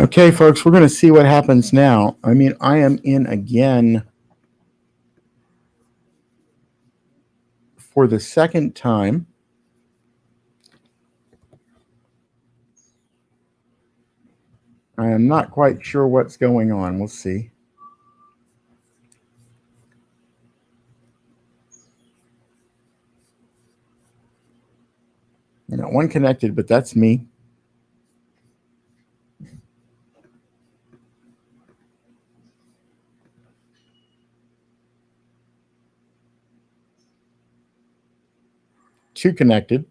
Okay, folks, we're going to see what happens now. I mean, I am in again for the second time. I am not quite sure what's going on. We'll see. Got one connected, but that's me. Two connected.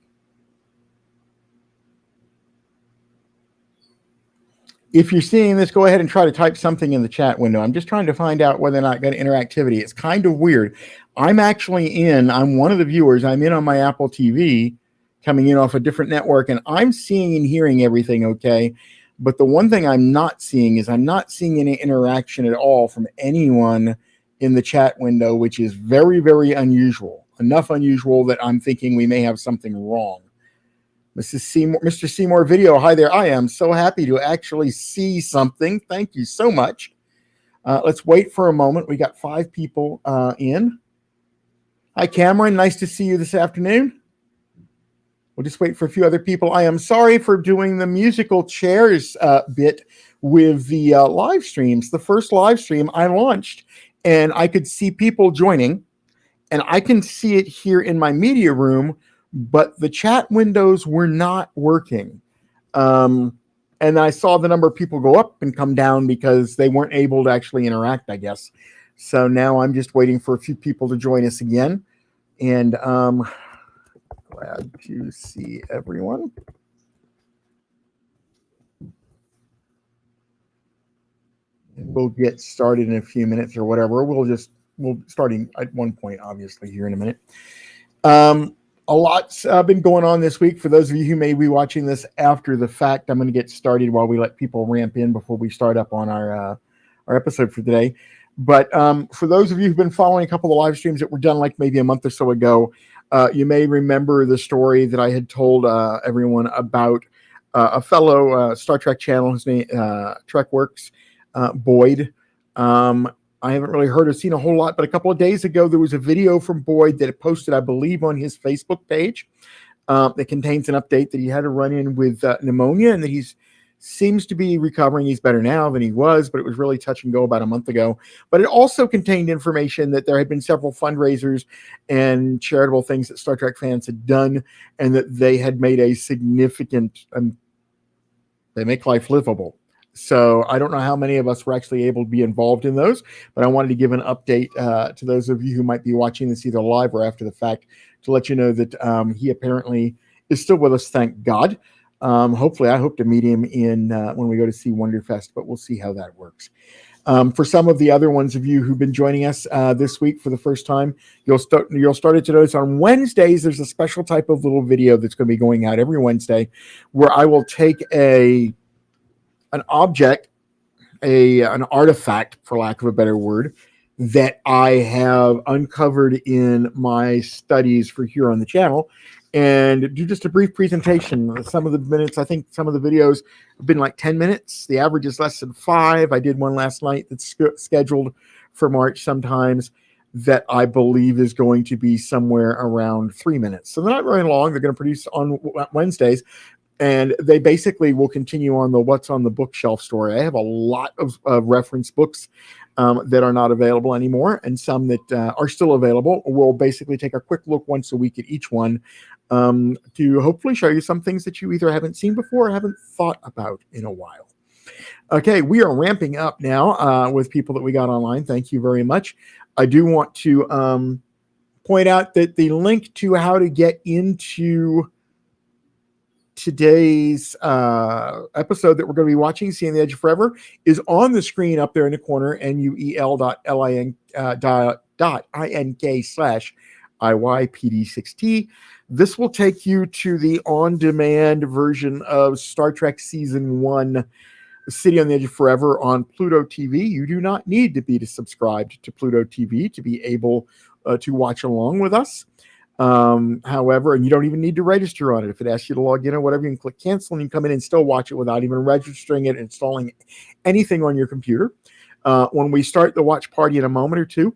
If you're seeing this, go ahead and try to type something in the chat window. I'm just trying to find out whether or not I got interactivity. It's kind of weird. I'm one of the viewers. I'm in on my Apple TV, coming in off a different network, and I'm seeing and hearing everything okay. But the one thing I'm not seeing is I'm not seeing any interaction at all from anyone in the chat window, which is very, very unusual. Enough unusual that I'm thinking we may have something wrong. Mr. Seymour Video, hi there. I am so happy to actually see something. Thank you so much. Let's wait for a moment. We got 5 people in. Hi, Cameron. Nice to see you this afternoon. We'll just wait for a few other people. I am sorry for doing the musical chairs bit with the live streams. The first live stream I launched, and I could see people joining, and I can see it here in my media room, but the chat windows were not working. And I saw the number of people go up and come down because they weren't able to actually interact, I guess. So now I'm just waiting for a few people to join us again. And glad to see everyone. And we'll get started in a few minutes or whatever. We'll starting at one point, obviously, here in a minute. A lot's been going on this week. For those of you who may be watching this after the fact, I'm going to get started while we let people ramp in before we start up on our episode for today. But for those of you who've been following a couple of live streams that were done like maybe a month or so ago, you may remember the story that I had told everyone about a fellow Star Trek channel, his name TrekWorks, Boyd. I haven't really heard or seen a whole lot, but a couple of days ago, there was a video from Boyd that it posted, I believe, on his Facebook page that contains an update that he had a run-in with pneumonia and that he seems to be recovering. He's better now than he was, but it was really touch and go about a month ago. But it also contained information that there had been several fundraisers and charitable things that Star Trek fans had done, and that they had made a significant, they make life livable. So I don't know how many of us were actually able to be involved in those, but I wanted to give an update to those of you who might be watching this either live or after the fact to let you know that he apparently is still with us, thank God. Hopefully, I hope to meet him in when we go to see Wonderfest, but we'll see how that works. For some of the other ones of you who've been joining us this week for the first time, you'll start to notice on Wednesdays, there's a special type of little video that's going to be going out every Wednesday where I will take an object, an artifact, for lack of a better word, that I have uncovered in my studies for here on the channel, and do just a brief presentation. Some of the minutes, I think some of the videos have been like 10 minutes. The average is less than 5. I did one last night that's scheduled for March sometimes that I believe is going to be somewhere around 3 minutes. So they're not very long. They're going to produce on Wednesdays. And they basically will continue on the what's on the bookshelf story. I have a lot of reference books that are not available anymore, and some that are still available. We'll basically take a quick look once a week at each one to hopefully show you some things that you either haven't seen before or haven't thought about in a while. Okay, we are ramping up now with people that we got online. Thank you very much. I do want to point out that the link to how to get into today's episode that we're going to be watching, Seeing the Edge of Forever, is on the screen up there in the corner, nuel.link/IYPD6T. This will take you to the on-demand version of Star Trek Season 1, City on the Edge of Forever on Pluto TV. You do not need to be subscribed to Pluto TV to be able to watch along with us. However, and you don't even need to register on it. If it asks you to log in or whatever, you can click cancel and you can come in and still watch it without even registering it, installing anything on your computer. When we start the watch party in a moment or two,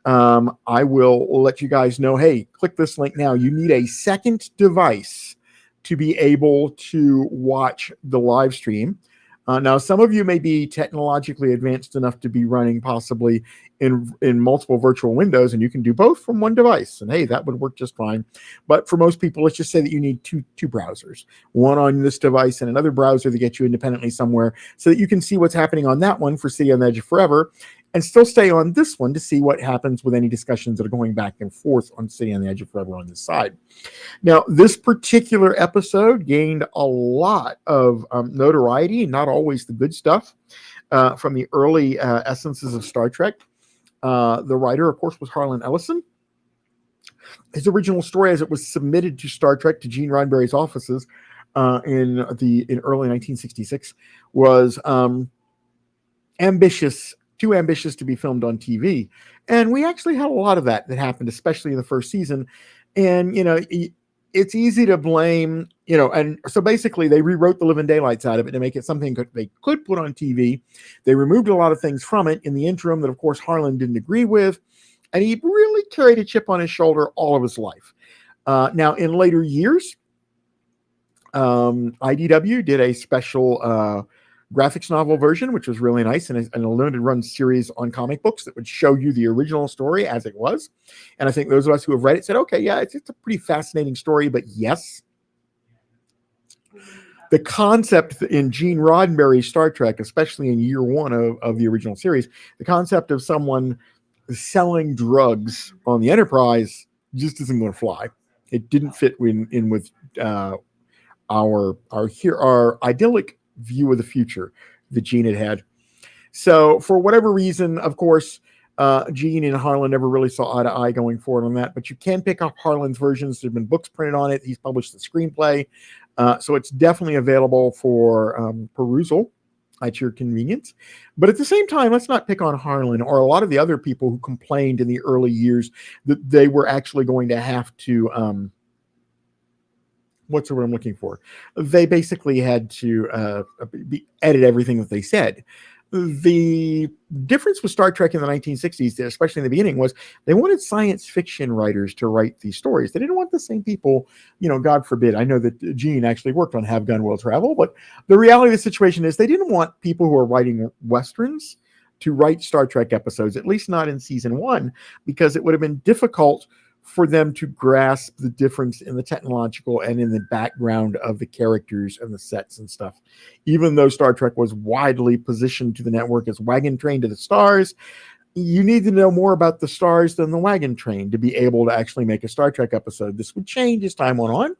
I will let you guys know, hey, click this link now. You need a second device to be able to watch the live stream. Now, some of you may be technologically advanced enough to be running possibly in multiple virtual windows, and you can do both from one device. And hey, that would work just fine. But for most people, let's just say that you need two browsers, one on this device and another browser to get you independently somewhere so that you can see what's happening on that one for City on the Edge of Forever, and still stay on this one to see what happens with any discussions that are going back and forth on City on the Edge of Forever on this side. Now, this particular episode gained a lot of notoriety, not always the good stuff, from the early essences of Star Trek. The writer, of course, was Harlan Ellison. His original story, as it was submitted to Star Trek, to Gene Roddenberry's offices in early 1966, was ambitious. Too ambitious to be filmed on TV. And we actually had a lot of that happened, especially in the first season. And, it's easy to blame, and so basically they rewrote the living daylights out of it to make it something they could put on TV. They removed a lot of things from it in the interim that, of course, Harlan didn't agree with. And he really carried a chip on his shoulder all of his life. Now, in later years, IDW did a special graphics novel version, which was really nice, and a limited run series on comic books that would show you the original story as it was. And I think those of us who have read it said, okay, yeah, it's a pretty fascinating story, but yes, the concept in Gene Roddenberry's Star Trek, especially in year one of the original series, the concept of someone selling drugs on the Enterprise just isn't going to fly. It didn't fit in with our idyllic view of the future that Gene had. So for whatever reason, of course, Gene and Harlan never really saw eye to eye going forward on that, but you can pick up Harlan's versions. There have been books printed on it. He's published the screenplay. So it's definitely available for perusal at your convenience. But at the same time, let's not pick on Harlan or a lot of the other people who complained in the early years that they were actually going to have to what's the word I'm looking for? They basically had to edit everything that they said. The difference with Star Trek in the 1960s, especially in the beginning, was they wanted science fiction writers to write these stories. They didn't want the same people, God forbid. I know that Gene actually worked on Have Gun Will Travel, but the reality of the situation is they didn't want people who are writing Westerns to write Star Trek episodes, at least not in season one, because it would have been difficult for them to grasp the difference in the technological and in the background of the characters and the sets and stuff. Even though Star Trek was widely positioned to the network as Wagon Train to the Stars, you need to know more about the stars than the Wagon Train to be able to actually make a Star Trek episode. This would change as time went on,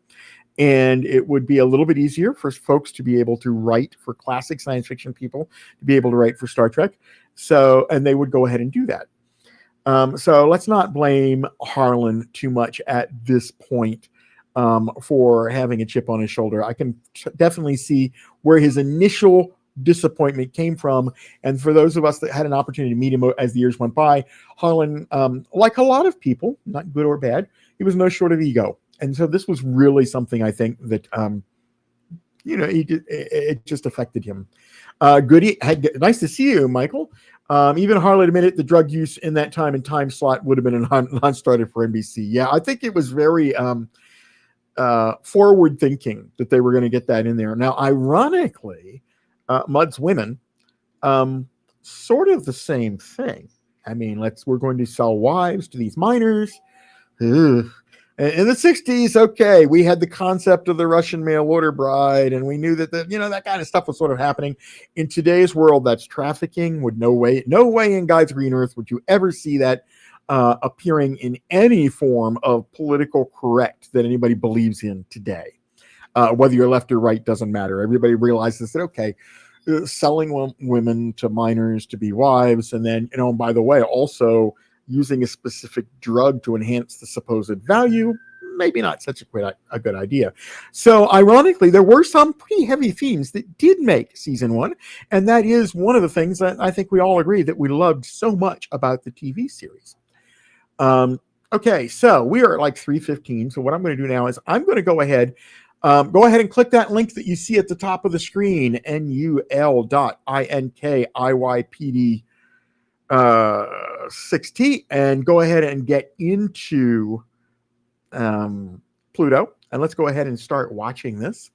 and it would be a little bit easier for folks to be able to write for classic science fiction people, to be able to write for Star Trek. So, and they would go ahead and do that. So let's not blame Harlan too much at this point for having a chip on his shoulder. I can definitely see where his initial disappointment came from. And for those of us that had an opportunity to meet him as the years went by, Harlan, like a lot of people, not good or bad, he was no short of ego. And so this was really something I think that, it just affected him. Goody, nice to see you, Michael. Even Harlan admitted the drug use in that time and time slot would have been a non-starter for NBC. Yeah, I think it was very forward thinking that they were going to get that in there. Now, ironically, Mudd's Women, sort of the same thing. I mean, we're going to sell wives to these minors. Ugh. In the 60s, okay, we had the concept of the Russian mail order bride, and we knew that that kind of stuff was sort of happening. In today's world, that's trafficking. With no way in God's green earth would you ever see that appearing in any form of political correct that anybody believes in today. Whether you're left or right doesn't matter. Everybody realizes that, okay, selling women to minors to be wives, and then, by the way, also using a specific drug to enhance the supposed value, maybe not such a good idea. So ironically, there were some pretty heavy themes that did make season one. And that is one of the things that I think we all agree that we loved so much about the TV series. Okay, so we are at like 3:15. So what I'm going to do now is I'm going to go ahead and click that link that you see at the top of the screen, nul.inkypd 6T, and go ahead and get into Pluto. And let's go ahead and start watching this.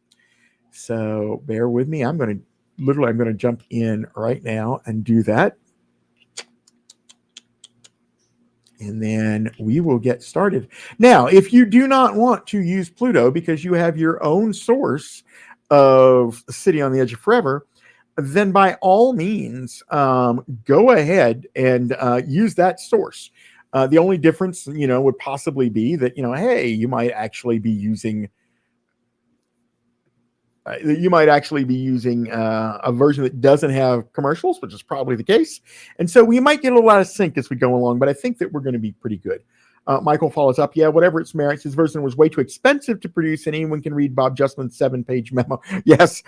So bear with me. I'm going to jump in right now and do that. And then we will get started. Now, if you do not want to use Pluto because you have your own source of City on the Edge of Forever, then by all means, go ahead and use that source. The only difference, would possibly be that, hey, you might actually be using a version that doesn't have commercials, which is probably the case. And so we might get a little out of sync as we go along, but I think that we're going to be pretty good. Michael follows up, yeah, whatever its merits, his version was way too expensive to produce, and anyone can read Bob Justman's 7-page memo. Yes,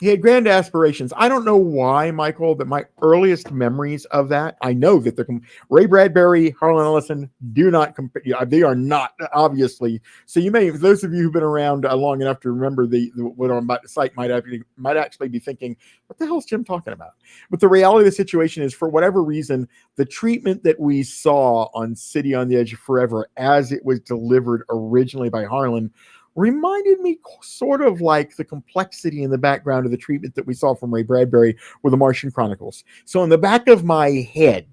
he had grand aspirations. I don't know why, Michael, but my earliest memories of that, I know that Ray Bradbury, Harlan Ellison do not compare. They are not, obviously. So those of you who've been around long enough to remember what I'm about to cite might actually be thinking, what the hell is Jim talking about? But the reality of the situation is, for whatever reason, the treatment that we saw on City on the Edge of Forever as it was delivered originally by Harlan reminded me sort of like the complexity in the background of the treatment that we saw from Ray Bradbury with the Martian Chronicles. So in the back of my head,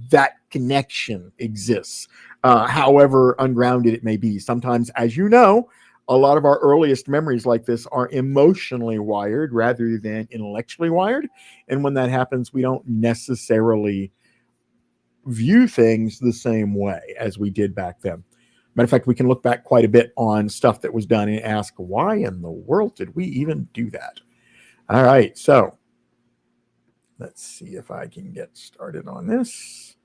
that connection exists, however ungrounded it may be. Sometimes, as you know, a lot of our earliest memories like this are emotionally wired rather than intellectually wired. And when that happens, we don't necessarily view things the same way as we did back then. Matter of fact, we can look back quite a bit on stuff that was done and ask, why in the world did we even do that? All right, so let's see if I can get started on this.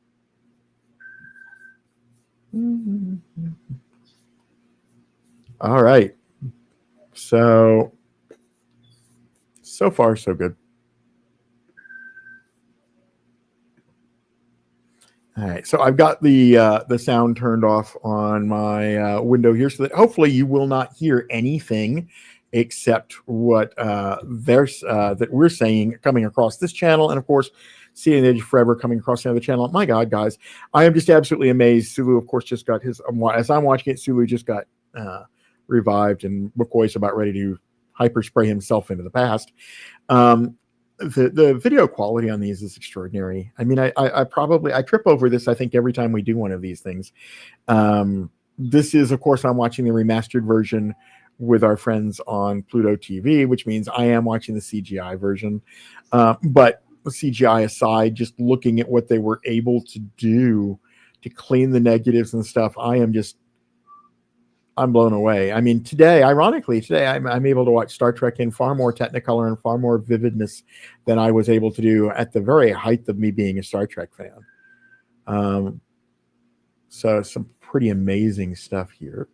All right, so far so good. All right, so I've got the sound turned off on my window here, so that hopefully you will not hear anything except what that we're saying coming across this channel, and of course, City on the Edge of Forever coming across the other channel. My God, guys, I am just absolutely amazed. Sulu, of course, just got his. As I'm watching it, Sulu just got revived, and McCoy's about ready to hyper spray himself into the past. The video quality on these is extraordinary. I mean, I trip over this, I think, every time we do one of these things. This is, of course, I'm watching the remastered version with our friends on Pluto TV, which means I am watching the CGI version. But CGI aside, just looking at what they were able to do to clean the negatives and stuff, I'm blown away. I mean, ironically, I'm able to watch Star Trek in far more Technicolor and far more vividness than I was able to do at the very height of me being a Star Trek fan. So some pretty amazing stuff here.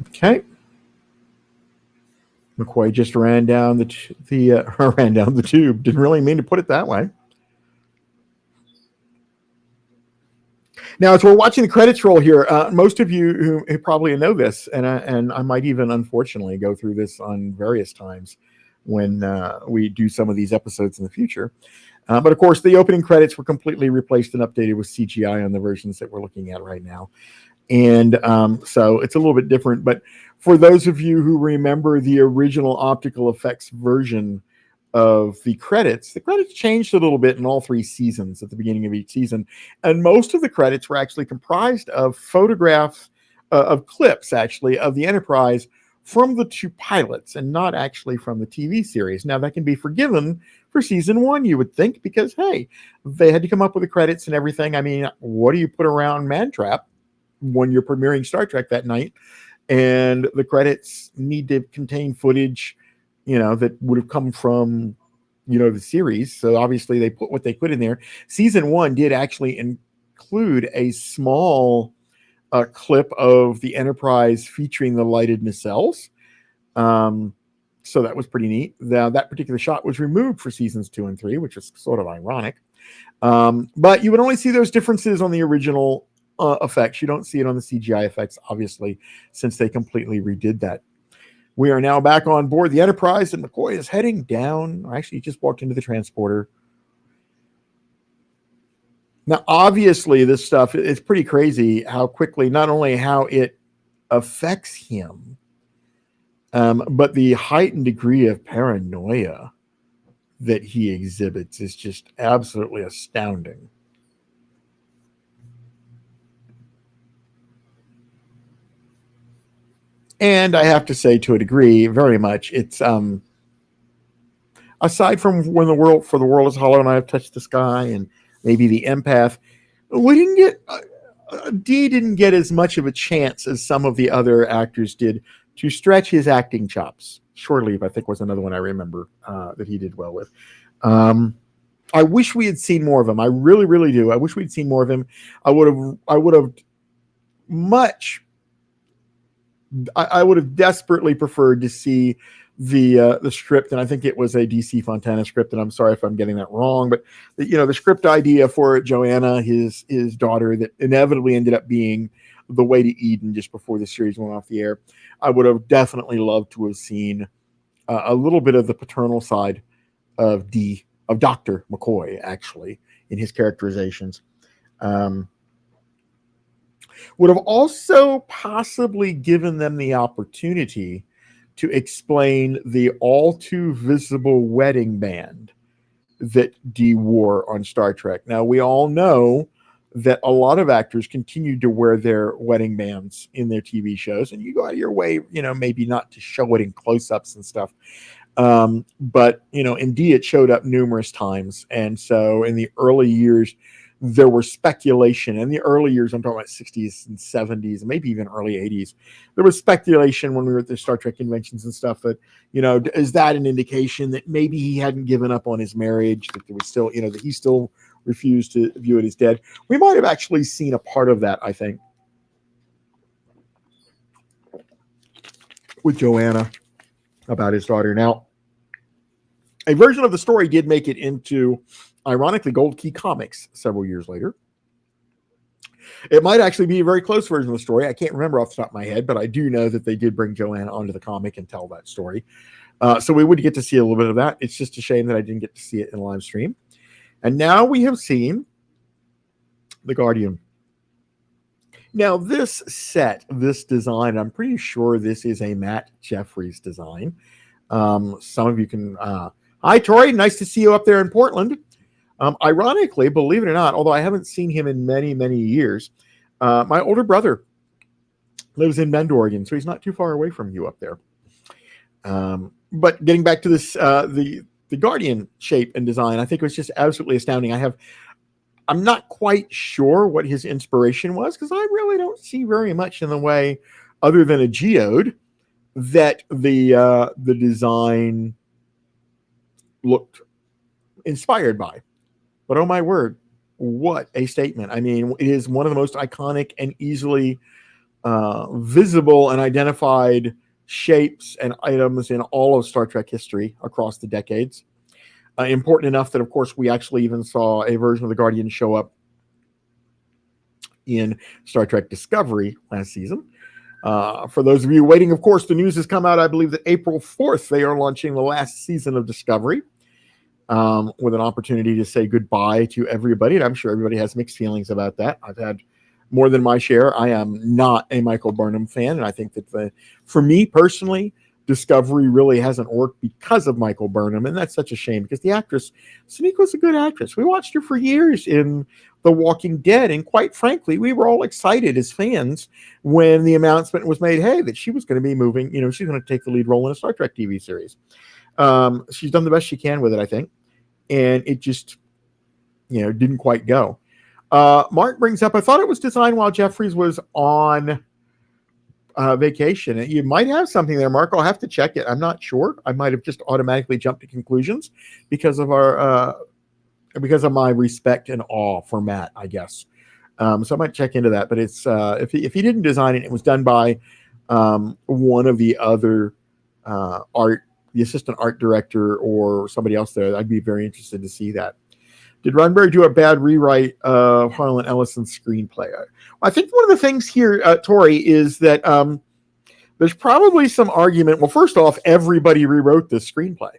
Okay. McCoy just ran down the tube. Didn't really mean to put it that way. Now, as we're watching the credits roll here, most of you who probably know this, and I might even unfortunately go through this on various times when we do some of these episodes in the future. But of course, the opening credits were completely replaced and updated with CGI on the versions that we're looking at right now. And so it's a little bit different. But for those of you who remember the original optical effects version of the credits changed a little bit in all 3 seasons at the beginning of each season. And most of the credits were actually comprised of photographs of clips, actually, of the Enterprise from the 2 pilots and not actually from the TV series. Now, that can be forgiven for season 1, you would think, because, hey, they had to come up with the credits and everything. I mean, what do you put around Mantrap when you're premiering Star Trek that night? And the credits need to contain footage, that would have come from, the series. So obviously they put what they put in there. Season 1 did actually include a small clip of the Enterprise featuring the lighted nacelles. So that was pretty neat. That particular shot was removed for seasons 2 and 3, which is sort of ironic. But you would only see those differences on the original effects. You don't see it on the CGI effects, obviously, since they completely redid that. We are now back on board the Enterprise, and McCoy is heading down. Actually, he just walked into the transporter. Now, obviously, this stuff is pretty crazy how quickly, not only how it affects him, but the heightened degree of paranoia that he exhibits is just absolutely astounding. And I have to say, to a degree, very much, it's aside from when the world is hollow and I have touched the sky, and maybe the empath, we didn't get D didn't get as much of a chance as some of the other actors did to stretch his acting chops. Shore Leave, I think, was another one I remember that he did well with. I wish we had seen more of him. I really, really do. I wish we'd seen more of him. I would have desperately preferred to see the script, and I think it was a DC Fontana script, and I'm sorry if I'm getting that wrong, but the script idea for Joanna, his daughter, that inevitably ended up being the way to Eden just before the series went off the air. I would have definitely loved to have seen a little bit of the paternal side of Dr. McCoy, actually, in his characterizations. Would have also possibly given them the opportunity to explain the all too visible wedding band that D wore on Star Trek. Now, we all know that a lot of actors continued to wear their wedding bands in their TV shows, and you go out of your way, maybe not to show it in close-ups and stuff. But, indeed, it showed up numerous times. And so in the early years, there was speculation. In the early years, I'm talking about 60s and 70s, and maybe even early 80s, there was speculation when we were at the Star Trek conventions and stuff that, is that an indication that maybe he hadn't given up on his marriage, that there was still, that he still refused to view it as dead. We might have actually seen a part of that, I think, with Joanna about his daughter. Now, a version of the story did make it into, ironically, Gold Key Comics several years later. It might actually be a very close version of the story. I can't remember off the top of my head, but I do know that they did bring Joanna onto the comic and tell that story. So we would get to see a little bit of that. It's just a shame that I didn't get to see it in live stream. And now we have seen the Guardian. Now, this set, this design, I'm pretty sure this is a Matt Jeffries design. Some of you can... Hi, Tori. Nice to see you up there in Portland. Ironically, believe it or not, although I haven't seen him in many, many years, my older brother lives in Bend, Oregon, so he's not too far away from you up there. But getting back to this, the Guardian shape and design, I think it was just absolutely astounding. I'm not quite sure what his inspiration was, because I really don't see very much in the way, other than a geode, that the design looked inspired by. But oh my word, what a statement. I mean, it is one of the most iconic and easily visible and identified shapes and items in all of Star Trek history across the decades. Important enough that, of course, we actually even saw a version of the Guardian show up in Star Trek Discovery last season. For those of you waiting, of course, the news has come out, I believe, that April 4th, they are launching the last season of Discovery, with an opportunity to say goodbye to everybody. And I'm sure everybody has mixed feelings about that. I've had more than my share. I am not a Michael Burnham fan, and I think that for me personally, Discovery really hasn't worked because of Michael Burnham, and that's such a shame, because the actress, Soneqa's a good actress. We watched her for years in The Walking Dead, and quite frankly, we were all excited as fans when the announcement was made, hey, that she was going to be moving, she's going to take the lead role in a Star Trek TV series. She's done the best she can with it, I think, and it just, didn't quite go. Mark brings up, I thought it was designed while Jeffries was on vacation. You might have something there, Mark. I'll have to check it. I'm not sure. I might have just automatically jumped to conclusions because of because of my respect and awe for Matt, I guess. So I might check into that. But it's if he didn't design it, it was done by one of the other the assistant art director or somebody else there. I'd be very interested to see that. Did Roddenberry do a bad rewrite of Harlan Ellison's screenplay? I think one of the things here, Tori, is that there's probably some argument. Well, first off, everybody rewrote this screenplay.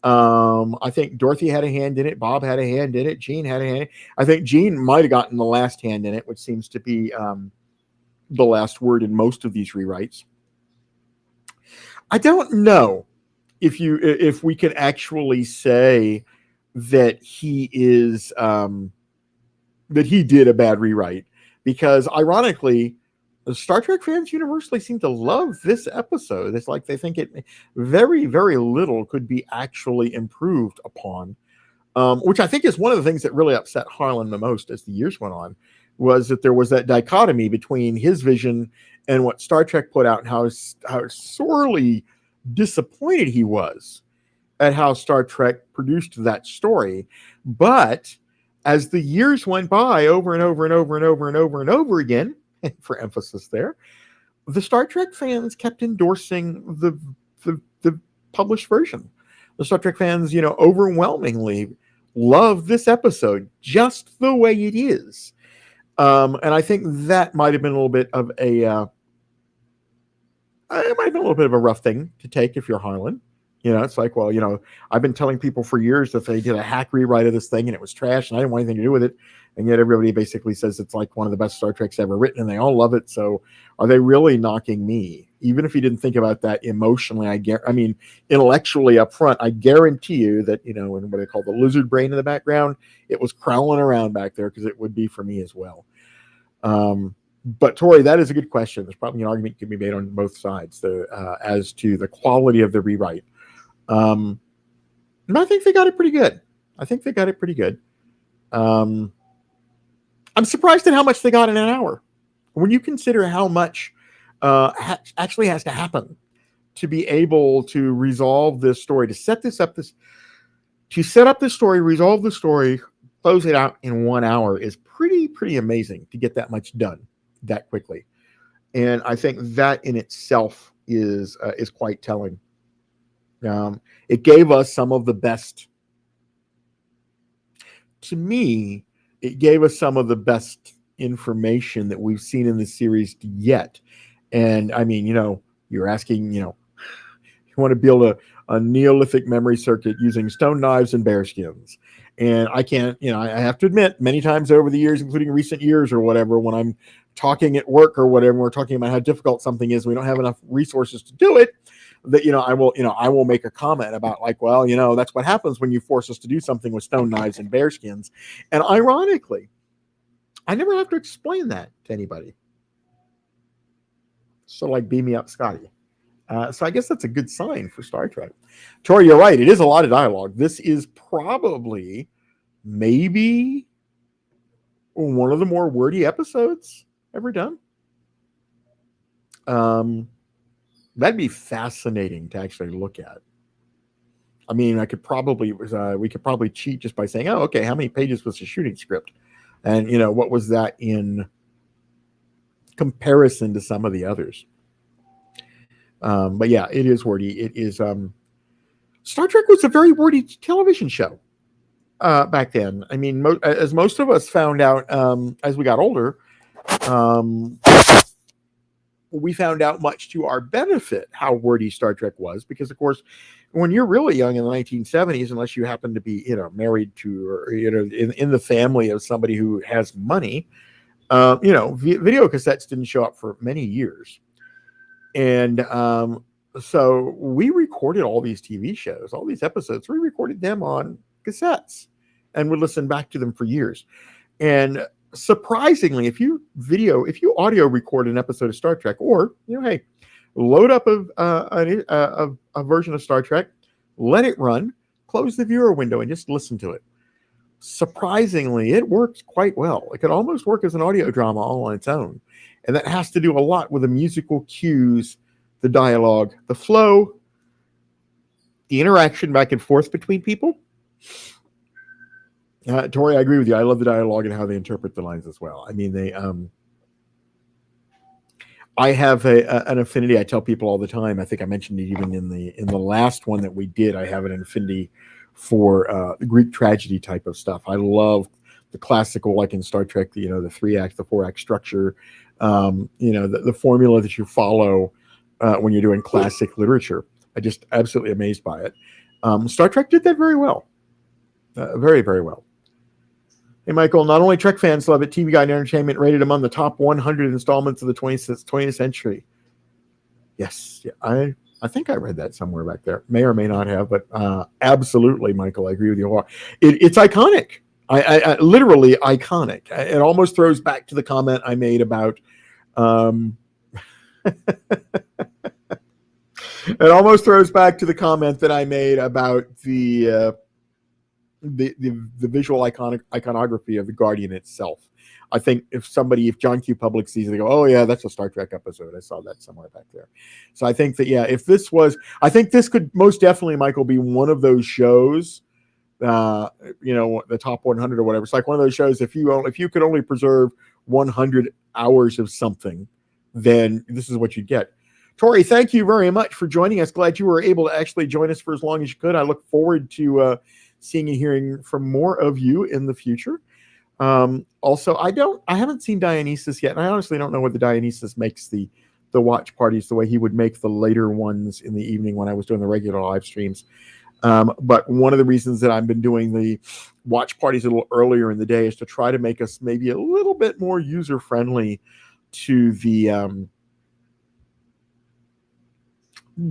I think Dorothy had a hand in it. Bob had a hand in it. Gene had a hand in it. I think Gene might have gotten the last hand in it, which seems to be the last word in most of these rewrites. I don't know if we can actually say that he is that he did a bad rewrite, because ironically, the Star Trek fans universally seem to love this episode. It's like they think it very, very little could be actually improved upon, which I think is one of the things that really upset Harlan the most as the years went on, was that there was that dichotomy between his vision and what Star Trek put out, and how sorely disappointed he was at how Star Trek produced that story. But as the years went by, over and over and over and over and over and over again, for emphasis there, the Star Trek fans kept endorsing the published version. The Star Trek fans, overwhelmingly love this episode just the way it is. And I think that might have been a little bit of a rough thing to take if you're Harlan. It's like, well, I've been telling people for years that they did a hack rewrite of this thing and it was trash and I didn't want anything to do with it. And yet everybody basically says it's like one of the best Star Treks ever written and they all love it. So are they really knocking me? Even if you didn't think about that emotionally, intellectually up front, I guarantee you that, in what they call the lizard brain in the background, it was crawling around back there, because it would be for me as well. But Tori, that is a good question. There's probably an argument can be made on both sides as to the quality of the rewrite. And I think they got it pretty good. I'm surprised at how much they got in an hour. When you consider how much actually has to happen to be able to resolve this story, to set up this story, resolve the story, close it out in 1 hour is pretty amazing to get that much done that quickly. And I think that in itself is quite telling. It gave us some of the best, to me, it gave us some of the best information that we've seen in the series yet. And you're asking, you want to build a Neolithic memory circuit using stone knives and bear skins. And I can't, I have to admit, many times over the years, including recent years or whatever, when I'm talking at work or whatever, we're talking about how difficult something is, we don't have enough resources to do it, that, I will make a comment about like, well, that's what happens when you force us to do something with stone knives and bear skins. And ironically, I never have to explain that to anybody. So like, beam me up, Scotty. So I guess that's a good sign for Star Trek. Tori, you're right. It is a lot of dialogue. This is probably maybe one of the more wordy episodes ever done. That'd be fascinating to actually look at. we could probably cheat just by saying, oh, okay, how many pages was the shooting script? And, what was that in comparison to some of the others? But yeah, it is wordy. It is, Star Trek was a very wordy television show back then. As most of us found out as we got older, we found out much to our benefit how wordy Star Trek was, because of course, when you're really young in the 1970s, unless you happen to be, married to, or, in the family of somebody who has money, video cassettes didn't show up for many years. And so we recorded all these TV shows, all these episodes, we recorded them on cassettes and would listen back to them for years. And surprisingly, if you audio record an episode of Star Trek, or, hey, load up a version of Star Trek, let it run, close the viewer window and just listen to it. surprisingly, it works quite well. It could almost work as an audio drama all on its own. And that has to do a lot with the musical cues, the dialogue, the flow, the interaction back and forth between people. Tori, I agree with you. I love the dialogue and how they interpret the lines as well. I mean, I have an affinity. I tell people all the time. I think I mentioned it even in the last one that we did. I have an affinity for the Greek tragedy type of stuff. I love the classical, like in Star Trek, the 3-act, the 4-act structure. The formula that you follow when you're doing classic literature. I just absolutely amazed by it. Star Trek did that very well, very, very well. Hey, Michael, not only Trek fans love it, TV Guide Entertainment rated among the top 100 installments of the 20th century. Yes, yeah, I think I read that somewhere back there. May or may not have, but absolutely, Michael, I agree with you. It's iconic. I literally iconic. It almost throws back to the comment I made about. It almost throws back to the comment that I made about the visual iconography of the Guardian itself. I think if John Q. Public sees it, they go, "Oh yeah, that's a Star Trek episode. I saw that somewhere back there." So I think that I think this could most definitely, Michael, be one of those shows, the top 100 or whatever. It's like one of those shows. If you could only preserve 100 hours of something, then this is what you get. Tori, thank you very much for joining us. Glad you were able to actually join us for as long as you could. I look forward to seeing and hearing from more of you in the future. Also, I haven't seen Dionysus yet, and I honestly don't know whether Dionysus makes the watch parties the way he would make the later ones in the evening when I was doing the regular live streams. But one of the reasons that I've been doing the watch parties a little earlier in the day is to try to make us maybe a little bit more user-friendly to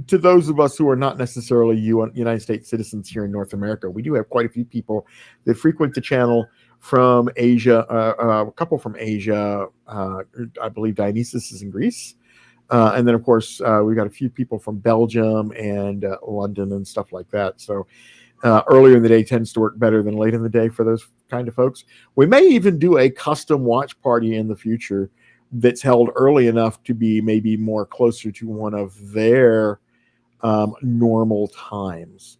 to those of us who are not necessarily United States citizens here in North America. We do have quite a few people that frequent the channel from Asia, a couple from Asia. I believe Dionysus is in Greece. And then, of course, we've got a few people from Belgium and London and stuff like that. So earlier in the day tends to work better than late in the day for those kind of folks. We may even do a custom watch party in the future that's held early enough to be maybe more closer to one of their normal times,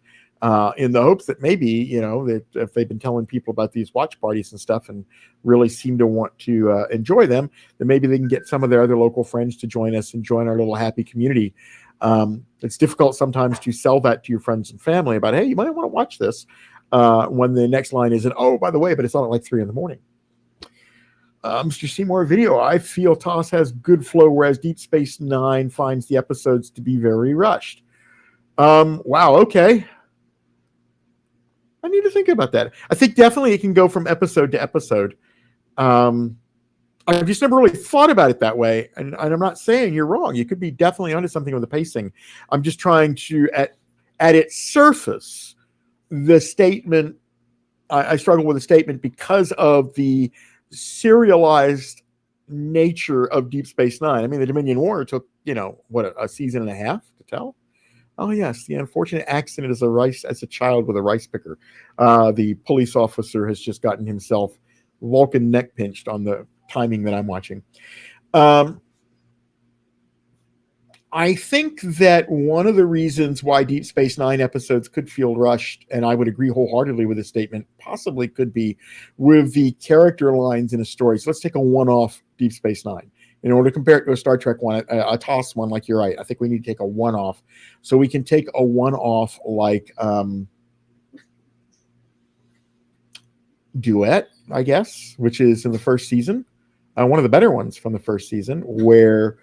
in the hopes that maybe, that if they've been telling people about these watch parties and stuff and really seem to want to enjoy them, then maybe they can get some of their other local friends to join us and join our little happy community. It's difficult sometimes to sell that to your friends and family about, hey, you might want to watch this, when the next line isn't, oh, by the way, but it's on at like 3 a.m. Mr. Seymour Video, I feel TOS has good flow, whereas Deep Space Nine finds the episodes to be very rushed. Wow, okay. I need to think about that. I think definitely it can go from episode to episode. I've just never really thought about it that way. And I'm not saying you're wrong. You could be definitely onto something with the pacing. I'm just trying to, at its surface, the statement, I struggle with the statement because of the serialized nature of Deep Space Nine. I mean, the Dominion War took, a season and a half to tell. Oh yes, the unfortunate accident as a child with a rice picker. The police officer has just gotten himself Vulcan neck pinched on the timing that I'm watching. I think that one of the reasons why Deep Space Nine episodes could feel rushed, and I would agree wholeheartedly with this statement, possibly could be with the character lines in a story. So let's take a one-off Deep Space Nine. In order to compare it to a Star Trek one, a TOS one, like you're right, I think we need to take a one-off. So we can take a one-off like Duet, I guess, which is in the first season. One of the better ones from the first season, where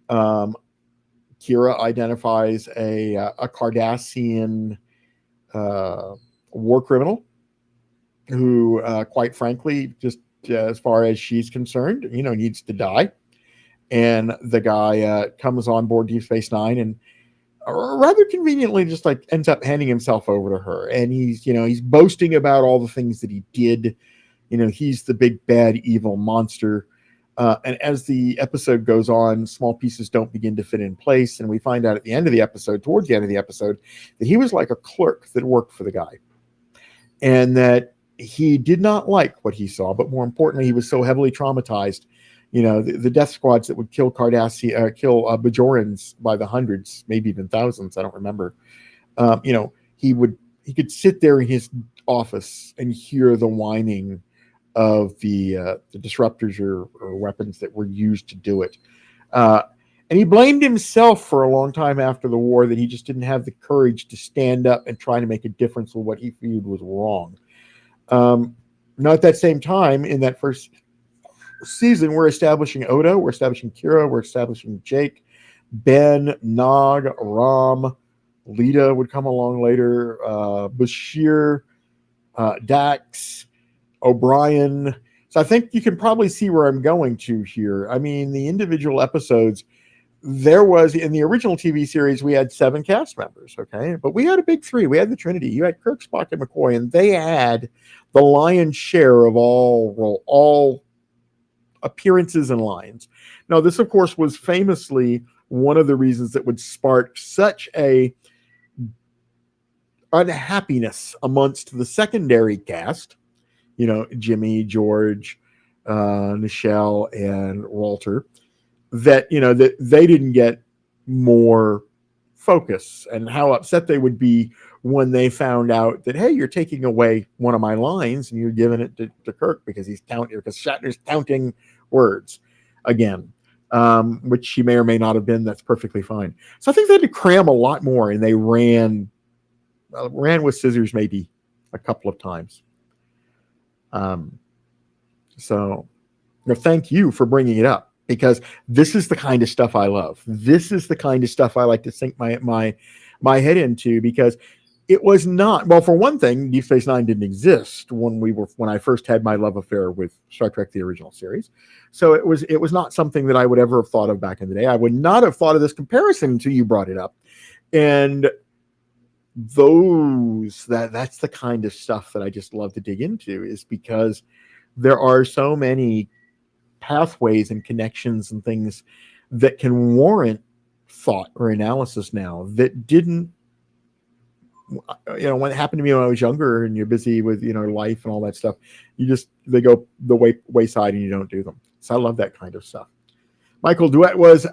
Kira identifies a Cardassian war criminal who, quite frankly, just as far as she's concerned, needs to die. And the guy comes on board Deep Space Nine and rather conveniently just like ends up handing himself over to her. And he's boasting about all the things that he did. He's the big bad evil monster. And as the episode goes on, small pieces don't begin to fit in place. And we find out at the end of the episode, towards the end of the episode, that he was like a clerk that worked for the guy. And that he did not like what he saw, but more importantly, he was so heavily traumatized. The death squads that would kill Bajorans by the hundreds, maybe even thousands. I don't remember. He could sit there in his office and hear the whining of the disruptors or weapons that were used to do it. And he blamed himself for a long time after the war that he just didn't have the courage to stand up and try to make a difference with what he viewed was wrong. Now, at that same time, in that first season, we're establishing Odo, we're establishing Kira, we're establishing Jake, Ben, Nog, Ram, Lita would come along later, Bashir, Dax, O'Brien. So I think you can probably see where I'm going to here. I mean, the individual episodes, there was, in the original TV series, we had 7 cast members, okay? But we had a big 3. We had the Trinity. You had Kirk, Spock, and McCoy, and they had the lion's share of all appearances and lines. Now, this, of course, was famously one of the reasons that would spark such a unhappiness amongst the secondary cast, Jimmy, George, Nichelle, and Walter, that that they didn't get more focus, and how upset they would be when they found out that, hey, you're taking away one of my lines and you're giving it to Kirk because Shatner's counting words again, which she may or may not have been. That's perfectly fine. So I think they had to cram a lot more, and they ran with scissors maybe a couple of times. So thank you for bringing it up, because this is the kind of stuff I love. This is the kind of stuff I like to sink my head into, because it was not, well, for one thing, Deep Space Nine didn't exist when I first had my love affair with Star Trek, the original series. So it was not something that I would ever have thought of back in the day. I would not have thought of this comparison until you brought it up. And that's the kind of stuff that I just love to dig into, is because there are so many pathways and connections and things that can warrant thought or analysis now that didn't, when it happened to me when I was younger, and you're busy with, life and all that stuff, they go the wayside and you don't do them. So I love that kind of stuff. Michael Duet was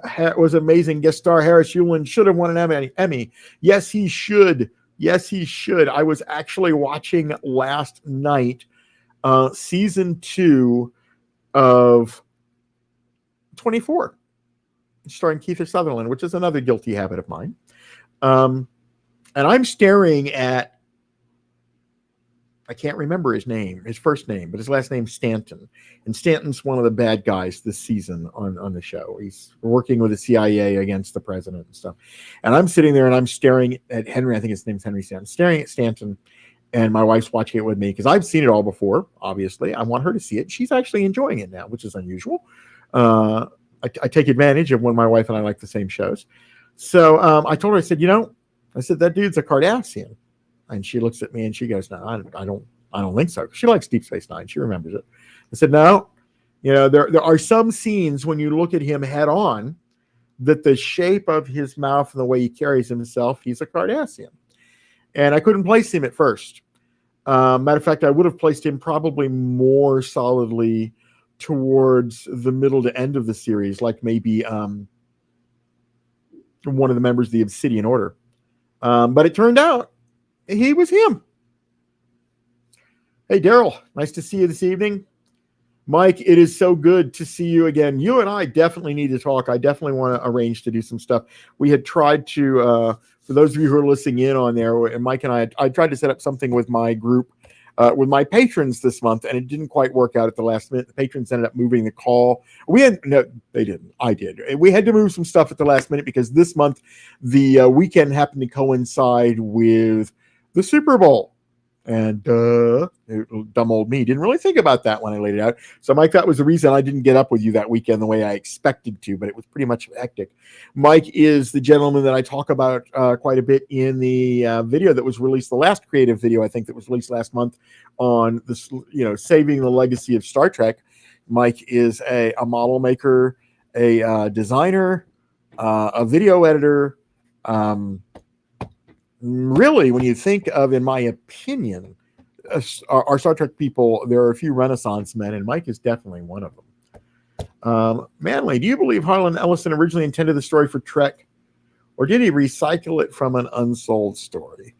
amazing. Guest star Harris Yulin should have won an Emmy. Yes, he should. I was actually watching last night, season 2 of 24, starring Kiefer Sutherland, which is another guilty habit of mine. And I'm staring at, I can't remember his first name, but his last name's Stanton. And Stanton's one of the bad guys this season on the show. He's working with the CIA against the president and stuff. And I'm sitting there and I'm staring at Henry. I think his name's Henry Stanton. Staring at Stanton, and my wife's watching it with me because I've seen it all before, obviously. I want her to see it. She's actually enjoying it now, which is unusual. I take advantage of when my wife and I like the same shows. So I told her, I said, that dude's a Cardassian. And she looks at me and she goes, no, I don't think so. She likes Deep Space Nine. She remembers it. I said, no, there are some scenes when you look at him head on that the shape of his mouth and the way he carries himself, he's a Cardassian. And I couldn't place him at first. Matter of fact, I would have placed him probably more solidly towards the middle to end of the series, like maybe one of the members of the Obsidian Order. But it turned out he was him. Hey, Daryl, nice to see you this evening. Mike, it is so good to see you again. You and I definitely need to talk. I definitely want to arrange to do some stuff. We had tried to, for those of you who are listening in on there, and Mike and I tried to set up something with my group, with my patrons this month, and it didn't quite work out at the last minute. The patrons ended up moving the call. No, they didn't. I did. We had to move some stuff at the last minute because this month, the weekend happened to coincide with the Super Bowl. And dumb old me didn't really think about that when I laid it out. So, Mike, that was the reason I didn't get up with you that weekend the way I expected to, but it was pretty much hectic. Mike is the gentleman that I talk about quite a bit in the video that was released, the last creative video, I think, that was released last month on this, saving the legacy of Star Trek. Mike is a model maker, a designer, a video editor. Really, when you think of, in my opinion, our Star Trek people, there are a few Renaissance men, and Mike is definitely one of them. Manley, do you believe Harlan Ellison originally intended the story for Trek, or did he recycle it from an unsold story?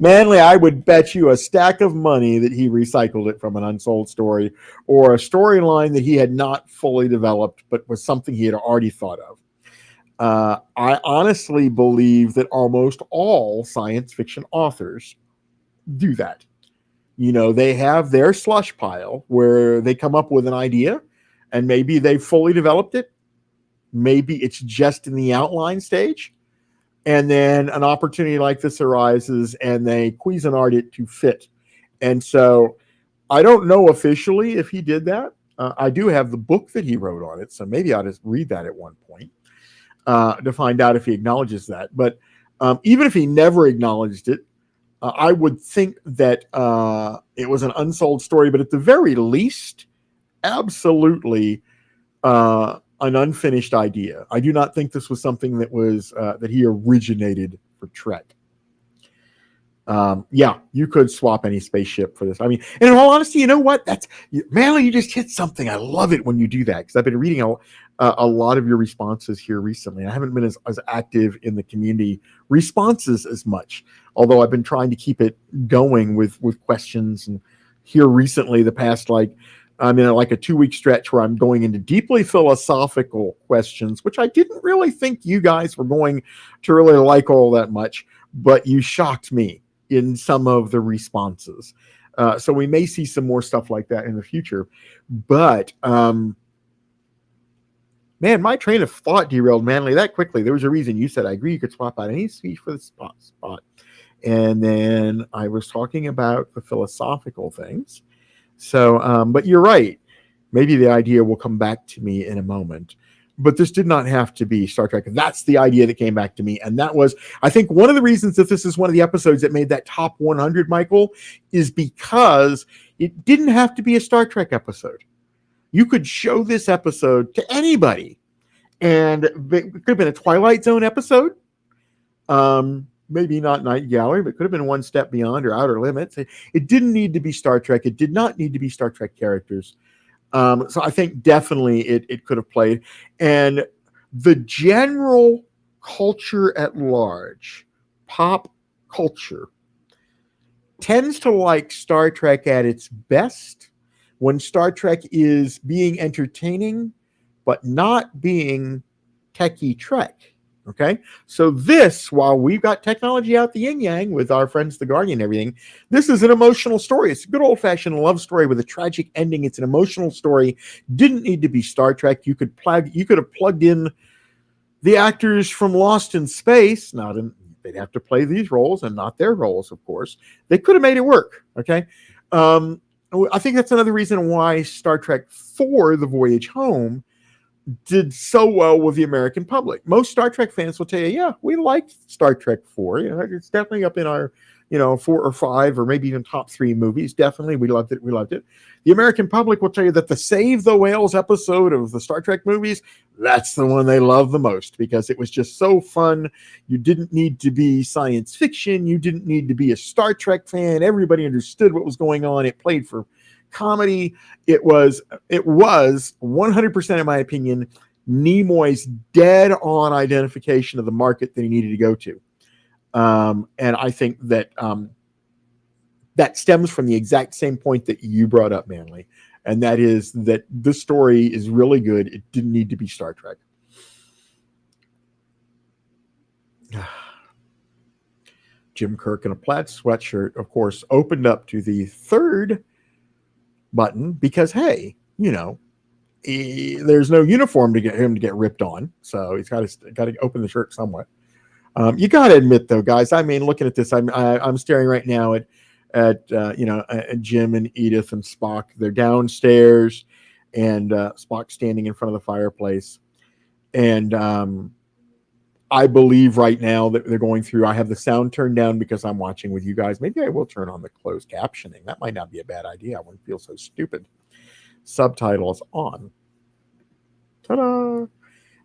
Manley, I would bet you a stack of money that he recycled it from an unsold story or a storyline that he had not fully developed, but was something he had already thought of. I honestly believe that almost all science fiction authors do that. You know, they have their slush pile where they come up with an idea and maybe they fully developed it. Maybe it's just in the outline stage. And then an opportunity like this arises and they Cuisinart it to fit. And so I don't know officially if he did that. I do have the book that he wrote on it. So maybe I'll just read that at one point to find out if he acknowledges that. But even if he never acknowledged it, I would think that it was an unsold story, but at the very least, absolutely an unfinished idea. I do not think this was something that was that he originated for Trek. Yeah, you could swap any spaceship for this. I mean, and in all honesty, you know what? Manley, you just hit something. I love it when you do that because I've been reading a lot of your responses here recently. I haven't been as active in the community responses as much, although I've been trying to keep it going with questions. And here recently, the past I'm in like a 2-week stretch where I'm going into deeply philosophical questions, which I didn't really think you guys were going to really like all that much, but you shocked me in some of the responses. So we may see some more stuff like that in the future. But man, my train of thought derailed Manley that quickly. There was a reason you said, I agree, you could swap out any speech for the spot. And then I was talking about the philosophical things. So, but you're right. Maybe the idea will come back to me in a moment. But this did not have to be Star Trek. That's the idea that came back to me. And that was, I think, one of the reasons that this is one of the episodes that made that top 100, Michael, is because it didn't have to be a Star Trek episode. You could show this episode to anybody. And it could have been a Twilight Zone episode. Maybe not Night Gallery, but could have been One Step Beyond or Outer Limits. It didn't need to be Star Trek. It did not need to be Star Trek characters. So I think definitely it could have played. And the general culture at large, pop culture, tends to like Star Trek at its best when Star Trek is being entertaining, but not being techie Trek. Okay, so this, while we've got technology out the yin yang with our friends the Guardian and everything, this is an emotional story. It's a good old fashioned love story with a tragic ending. It's an emotional story. Didn't need to be Star Trek. You could have plugged in the actors from Lost in Space. They'd have to play these roles and not their roles, of course. They could have made it work. Okay, I think that's another reason why Star Trek IV: The Voyage Home did so well with the American public. Most Star Trek fans will tell you, yeah, we liked Star Trek 4. You know, it's definitely up in our, 4 or 5 or maybe even top 3 movies. Definitely, we loved it. The American public will tell you that the Save the Whales episode of the Star Trek movies, that's the one they love the most because it was just so fun. You didn't need to be science fiction. You didn't need to be a Star Trek fan. Everybody understood what was going on. It played for comedy. It was 100%, in my opinion, Nimoy's dead on identification of the market that he needed to go to. And I think that that stems from the exact same point that you brought up, Manley. And that is that this story is really good. It didn't need to be Star Trek. Jim Kirk in a plaid sweatshirt, of course, opened up to the third button because, hey, there's no uniform to get him to get ripped on, so he's got to open the shirt somewhat. You got to admit, though, guys. I mean, looking at this, I'm staring right now at Jim and Edith and Spock. They're downstairs, and Spock standing in front of the fireplace, and I believe right now that they're going through. I have the sound turned down because I'm watching with you guys. Maybe I will turn on the closed captioning. That might not be a bad idea. I wouldn't feel so stupid. Subtitles on. Ta-da!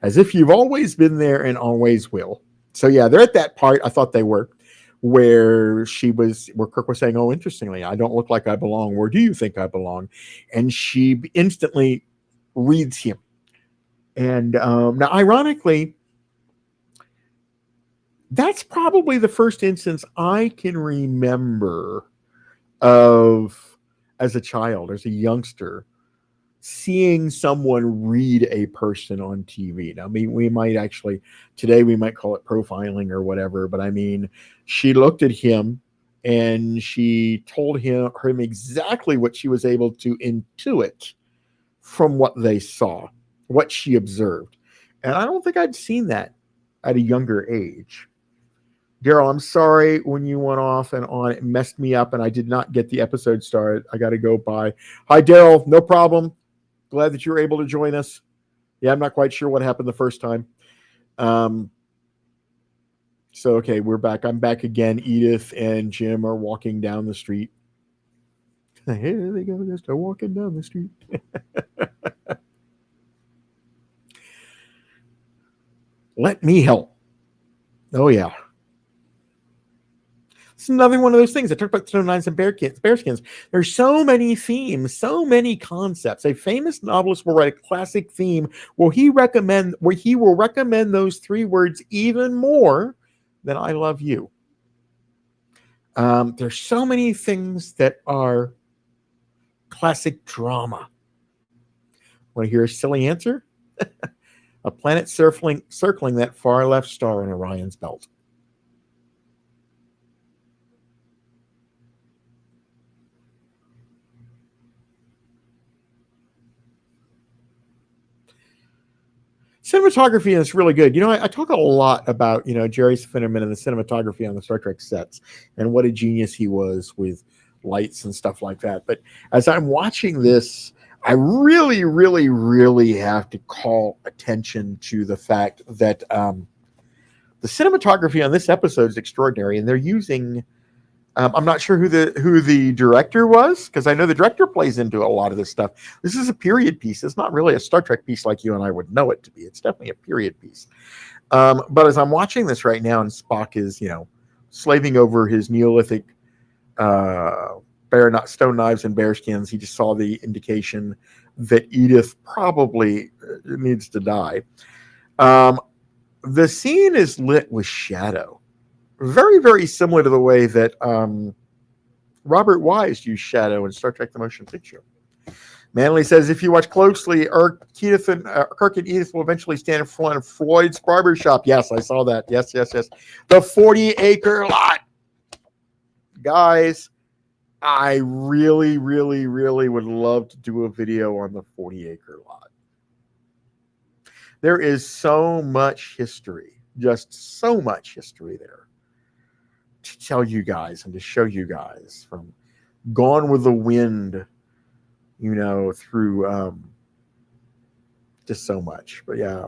As if you've always been there and always will. So yeah, they're at that part. I thought they were. where Kirk was saying, "Oh, interestingly, I don't look like I belong. Where do you think I belong?" And she instantly reads him. And now, ironically, that's probably the first instance I can remember of, as a child, as a youngster, seeing someone read a person on TV. Now, I mean, we might actually, today we might call it profiling or whatever, but I mean, she looked at him and she told him exactly what she was able to intuit from what they saw, what she observed. And I don't think I'd seen that at a younger age. Daryl, I'm sorry when you went off and on. It messed me up and I did not get the episode started. I got to go by. Hi, Daryl. No problem. Glad that you were able to join us. Yeah, I'm not quite sure what happened the first time. So, okay, we're back. I'm back again. Edith and Jim are walking down the street. Here they go. Just walking down the street. Let me help. Oh, yeah. It's another one of those things. I talked about Snow Knives and Bearskins. There's so many themes, so many concepts. A famous novelist will write a classic theme where he will recommend those three words even more than "I love you." There's so many things that are classic drama. Want to hear a silly answer? A planet circling that far left star in Orion's belt. Cinematography is really good. You know, I talk a lot about, Jerry Finnerman and the cinematography on the Star Trek sets and what a genius he was with lights and stuff like that. But as I'm watching this, I really, really, really have to call attention to the fact that the cinematography on this episode is extraordinary, and they're using. I'm not sure who the director was, because I know the director plays into a lot of this stuff. This is a period piece. It's not really a Star Trek piece like you and I would know it to be. It's definitely a period piece. But as I'm watching this right now, and Spock is, slaving over his Neolithic stone knives and bearskins, he just saw the indication that Edith probably needs to die. The scene is lit with shadow. Very, very similar to the way that Robert Wise used shadow in Star Trek: The Motion Picture. Manley says, if you watch closely, Kirk and Edith will eventually stand in front of Floyd's barbershop. Yes, I saw that. Yes. The 40-acre lot. Guys, I really, really, really would love to do a video on the 40-acre lot. There is so much history, just so much history there to tell you guys and to show you guys, from Gone with the Wind, through just so much. But yeah,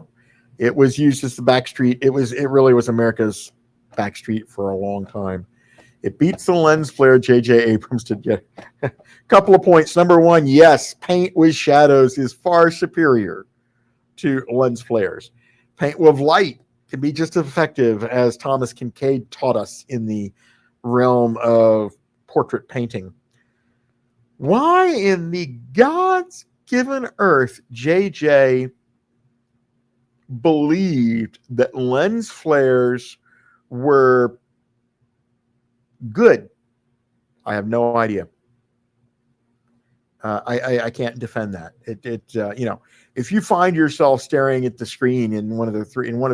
it was used as the backstreet. It really was America's backstreet for a long time. It beats the lens flare J.J. Abrams did get. A couple of points. Number one, yes, paint with shadows is far superior to lens flares. Paint with light can be just as effective as Thomas Kincaid taught us in the realm of portrait painting. Why in the God's given earth JJ believed that lens flares were good, I have no idea. I can't defend that. If you find yourself staring at the screen in one of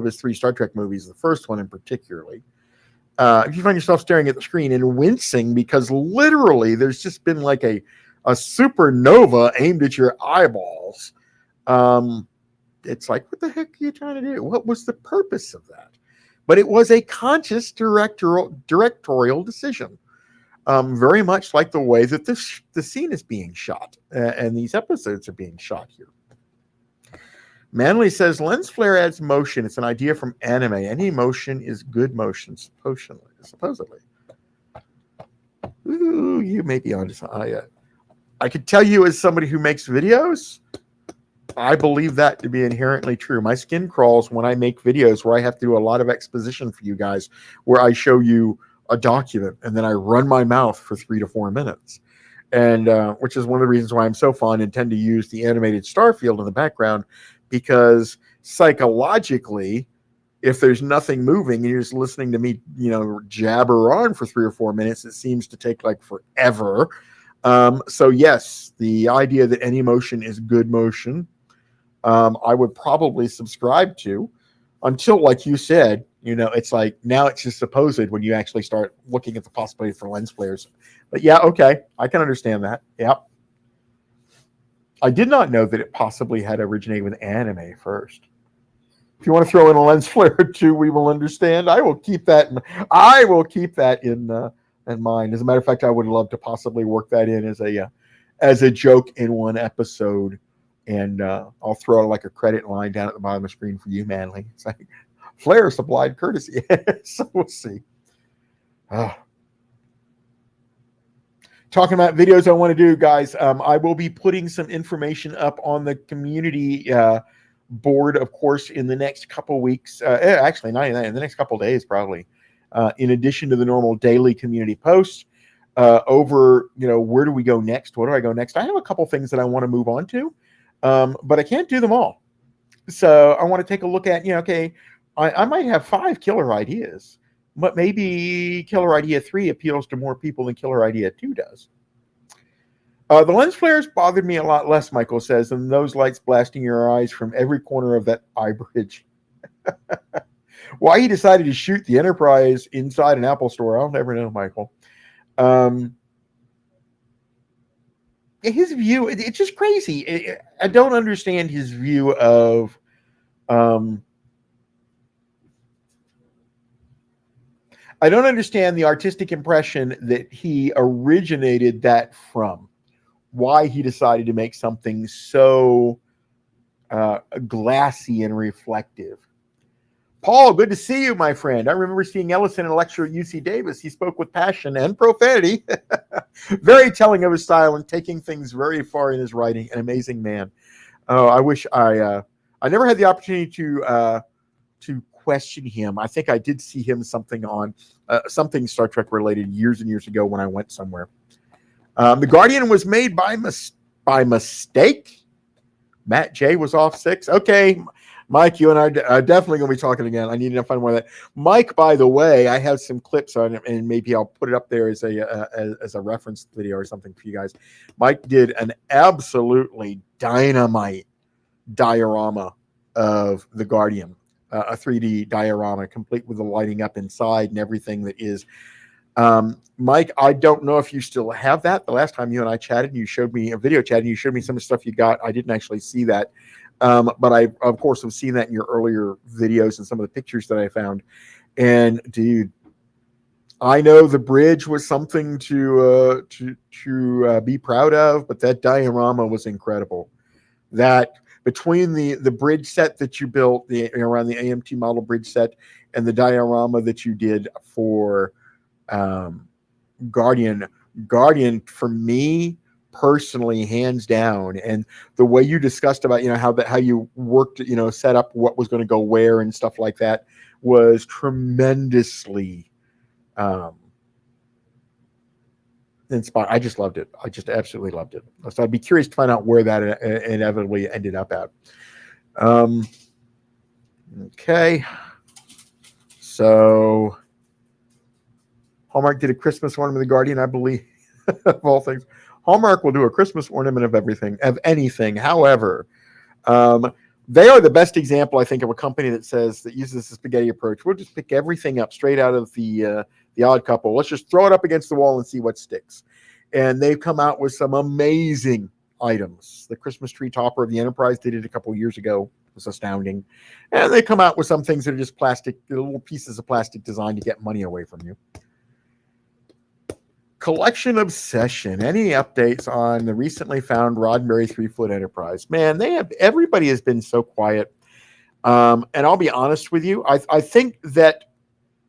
his three Star Trek movies, the first one in particularly, if you find yourself staring at the screen and wincing because literally there's just been like a supernova aimed at your eyeballs, it's like, what the heck are you trying to do? What was the purpose of that? But it was a conscious directorial decision. Very much like the way that the scene is being shot and these episodes are being shot here. Manley says, lens flare adds motion. It's an idea from anime. Any motion is good motion, supposedly. Ooh, you may be on to I could tell you, as somebody who makes videos, I believe that to be inherently true. My skin crawls when I make videos where I have to do a lot of exposition for you guys, where I show you a document, and then I run my mouth for 3 to 4 minutes. And which is one of the reasons why I'm so fond and tend to use the animated Starfield in the background, because psychologically, if there's nothing moving and you're just listening to me, jabber on for 3 or 4 minutes, it seems to take like forever. So yes, the idea that any motion is good motion, I would probably subscribe to, until, like you said, it's like now it's just supposed when you actually start looking at the possibility for lens flares. But yeah, okay, I can understand that. Yep. I did not know that it possibly had originated with anime first. If you want to throw in a lens flare or two, we will understand. I will keep that in mind. As a matter of fact, I would love to possibly work that in as a joke in one episode, and I'll throw like a credit line down at the bottom of the screen for you, Manly. It's like flare supplied courtesy. So we'll see. Talking about videos I want to do, guys, I will be putting some information up on the community board, of course, in the next couple weeks. Actually, not in the next couple days, probably. In addition to the normal daily community posts, over, where do we go next? Where do I go next? I have a couple things that I want to move on to, but I can't do them all. So I want to take a look at, okay, I might have 5 killer ideas, but maybe killer idea 3 appeals to more people than killer idea 2 does. The lens flares bothered me a lot less, Michael says, than those lights blasting your eyes from every corner of that eye bridge. Why he decided to shoot the Enterprise inside an Apple store, I'll never know, Michael. His view, it's just crazy. I don't understand his view of I don't understand the artistic impression that he originated that from. Why he decided to make something so glassy and reflective. Paul, good to see you, my friend. I remember seeing Ellison in a lecture at UC Davis. He spoke with passion and profanity. Very telling of his style and taking things very far in his writing. An amazing man. Oh, I wish I never had the opportunity to question him. I think I did see him something on something Star Trek related years and years ago when I went somewhere. The Guardian was made by mistake. Matt J was off 6. Okay, Mike, you and I are definitely going to be talking again. I need to find more of that. Mike, by the way, I have some clips on it, and maybe I'll put it up there as a reference video or something for you guys. Mike did an absolutely dynamite diorama of the Guardian, a 3D diorama, complete with the lighting up inside and everything that is. Mike, I don't know if you still have that. The last time you and I chatted, you showed me a video chat, and you showed me some of the stuff you got. I didn't actually see that. But I, of course, have seen that in your earlier videos and some of the pictures that I found. And dude, I know the bridge was something to be proud of, but that diorama was incredible. That between the bridge set that you built, around the AMT model bridge set, and the diorama that you did for Guardian for me personally, hands down, and the way you discussed about how you worked, set up what was going to go where and stuff like that was tremendously inspired. I just loved it. I just absolutely loved it. So I'd be curious to find out where that inevitably ended up at. Okay, so Hallmark did a Christmas ornament of the Guardian, I believe. Of all things, Hallmark will do a Christmas ornament of anything. However, they are the best example, I think, of a company that uses the spaghetti approach. We'll just pick everything up straight out of the Odd Couple. Let's just throw it up against the wall and see what sticks. And they've come out with some amazing items. The Christmas tree topper of the Enterprise, they did a couple years ago. It was astounding. And they come out with some things that are just plastic, little pieces of plastic designed to get money away from you. Collection Obsession. Any updates on the recently found Roddenberry 3-foot Enterprise? Man, everybody has been so quiet. And I'll be honest with you. I think that,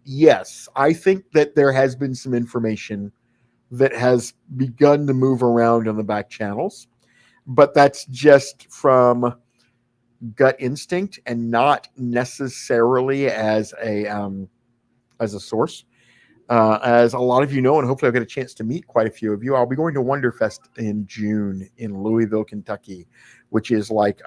yes, I think that there has been some information that has begun to move around on the back channels, but that's just from gut instinct and not necessarily as a source. As a lot of you know, and hopefully I'll get a chance to meet quite a few of you, I'll be going to Wonderfest in June in Louisville, Kentucky, which is like,